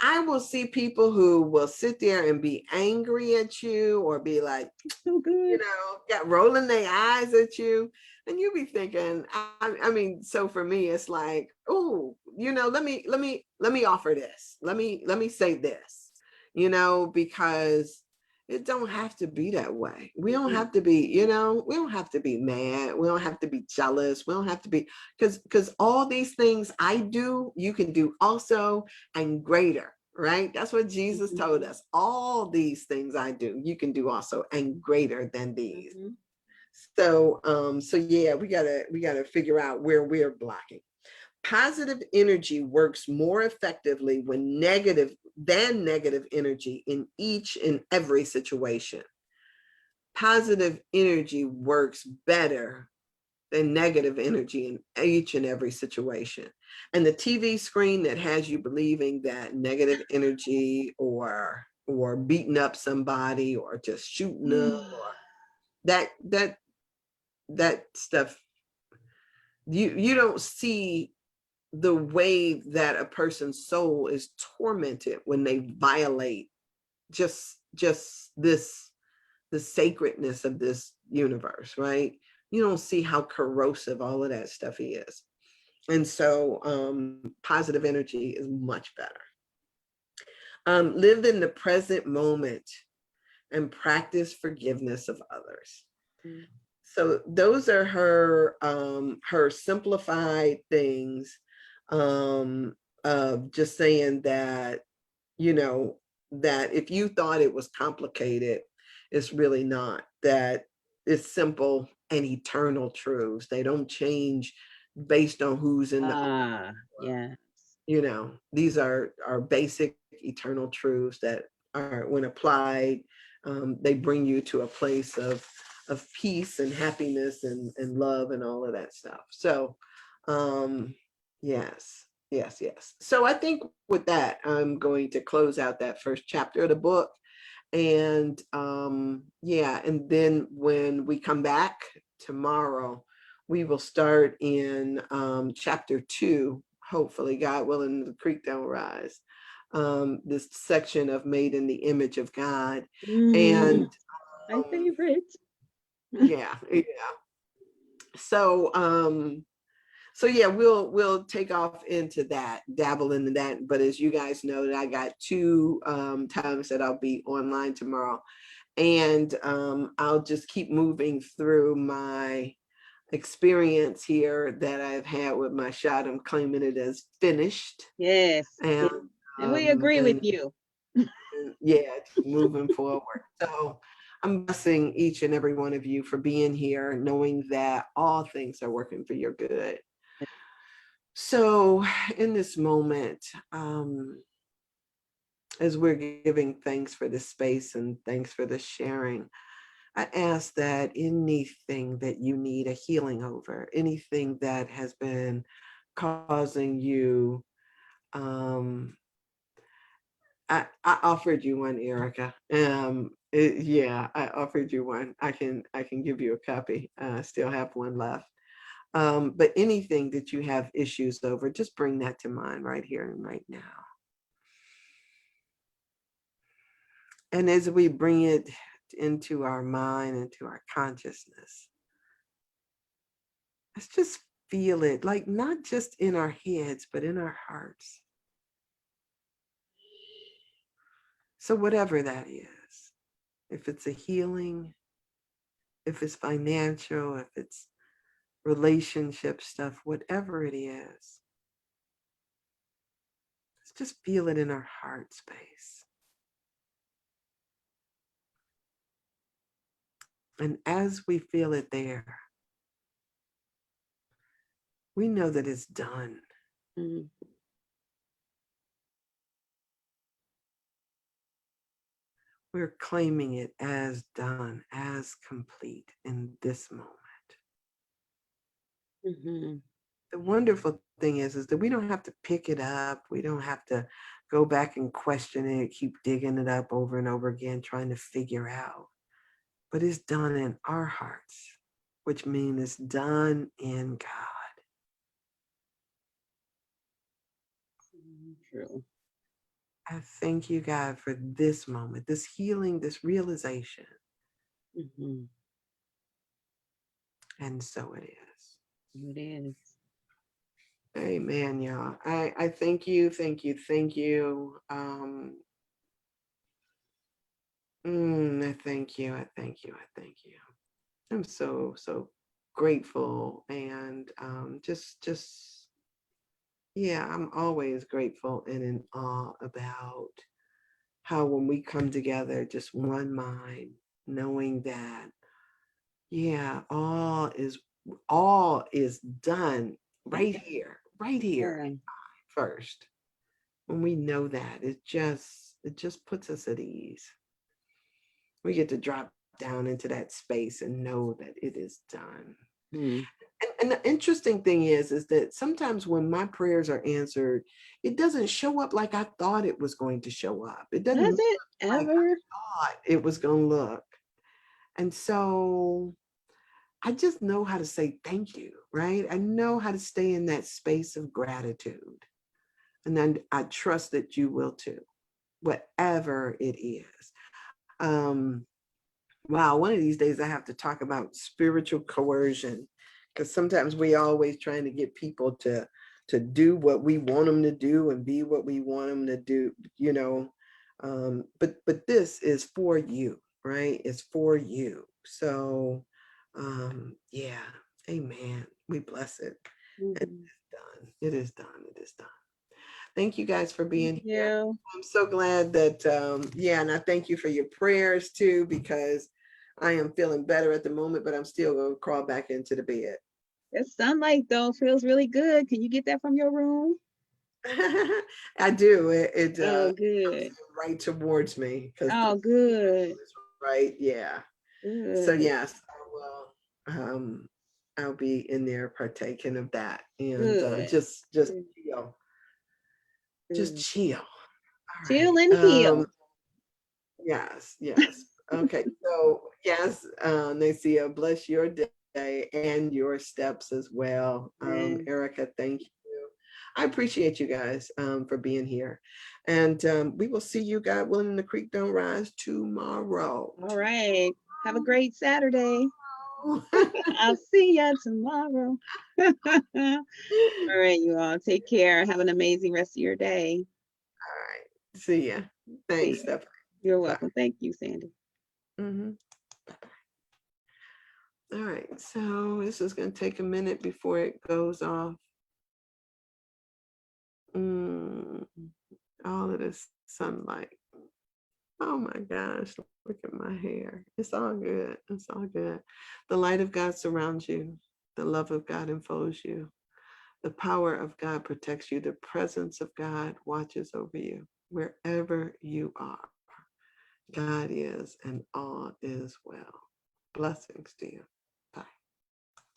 I will see people who will sit there and be angry at you, or be like, So good. got rolling their eyes at you. And you be thinking, I mean, so for me, it's like, oh, let me offer this. Let me say this, because it don't have to be that way. We don't Mm-mm. have to be, we don't have to be mad. We don't have to be jealous. We don't have to be, because all these things I do, you can do also, and greater. Right? That's what Jesus Mhm. told us. All these things I do, you can do also, and greater than these. Mhm. So yeah, we gotta figure out where we're blocking. Positive energy works more effectively when negative energy in each and every situation. Positive energy works better than negative energy in each and every situation. And the TV screen that has you believing that negative energy, or beating up somebody, or just shooting them, or that stuff you don't see the way that a person's soul is tormented when they violate just this the sacredness of this universe, right? You don't see how corrosive all of that stuff is. And so positive energy is much better. Live in the present moment and practice forgiveness of others. Mm. So those are her simplified things, of just saying that, you know, that if you thought it was complicated, it's really not. That it's simple and eternal truths. They don't change based on who's in the, Yeah. you know, these are basic eternal truths that are, when applied, they bring you to a place of peace and happiness and love and all of that stuff. So yes, yes. So I think with that, I'm going to close out that first chapter of the book. And yeah, and then when we come back tomorrow, we will start in chapter 2, hopefully, God willing, the creek don't rise. This section of made in the image of God. And My favorite. yeah, yeah. So so yeah, we'll take off into that, dabble into that. But as you guys know, that I got 2 times that I'll be online tomorrow. And I'll just keep moving through my experience here that I've had with my shot. I'm claiming it as finished. Yes. And And we agree with and you. yeah, moving forward. So I'm blessing each and every one of you for being here, knowing that all things are working for your good. So in this moment, as we're giving thanks for this space and thanks for the sharing, I ask that anything that you need a healing over, anything that has been causing you, um, I offered you one, Erica. Yeah, I offered you one. I can give you a copy. I still have one left. But anything that you have issues over, just bring that to mind right here and right now. And as we bring it into our mind, into our consciousness, let's just feel it, like not just in our heads, but in our hearts. So, whatever that is, if it's a healing, if it's financial, if it's relationship stuff, whatever it is, let's just feel it in our heart space. And as we feel it there, we know that it's done. Mm. We're claiming it as done, as complete in this moment. Mm-hmm. The wonderful thing is that we don't have to pick it up. We don't have to go back and question it, keep digging it up over and over again, trying to figure out. But it's done in our hearts, which means it's done in God. True. I thank you, God, for this moment, this healing, this realization. Mm-hmm. And so it is. It is. Amen, y'all. I thank you, thank you, thank you. I thank you, I thank you, I thank you. I'm so grateful, and just yeah, I'm always grateful and in awe about how when we come together, just one mind, knowing that yeah, all is done right here Yeah. first. When we know that, it just puts us at ease. We get to drop down into that space and know that it is done. Mm. And the interesting thing is that sometimes when my prayers are answered, it doesn't show up like I thought it was going to show up. It doesn't Does look it like ever? I thought it was going to look. And so I just know how to say thank you, right? I know how to stay in that space of gratitude. And then I trust that you will too, whatever it is. Um, wow, one of these days I have to talk about spiritual coercion, because sometimes we always trying to get people to do what we want them to do and be what we want them to do, you know. But this is for you, right? It's for you. So yeah, amen. We bless it. It Mhm. is done. It is done. It is done. Thank you guys for Thank being here. you. I'm so glad that, yeah, and I thank you for your prayers too, because I am feeling better at the moment, but I'm still going to crawl back into the bed. That sunlight though feels really good. Can you get that from your room? I do. It Oh, comes good. right towards me because the Oh, good. is right. Yeah. So Good. yes, I will. I'll be in there partaking of that and Good. just Good. chill, just Good. chill. All Chill right. and heal. Yes, yes. Okay, so yes, Nacia, bless your day and your steps as well. Man. Erica, thank you. I appreciate you guys for being here. And we will see you, God willing, the creek don't rise tomorrow. All right. Have a great Saturday. All I'll see ya tomorrow. All right, you all. Take care. Have an amazing rest of your day. right. See ya. See Thanks, ya. Stephanie. You're Bye. welcome. Thank you, Sandy. Mhm. All right. So this is going to take a minute before it goes off. Mm, all of this sunlight. Oh my gosh, look at my hair. It's all good. It's all good. The light of God surrounds you. The love of God enfolds you. The power of God protects you. The presence of God watches over you. Wherever you are, God is, and all is well. Blessings to you.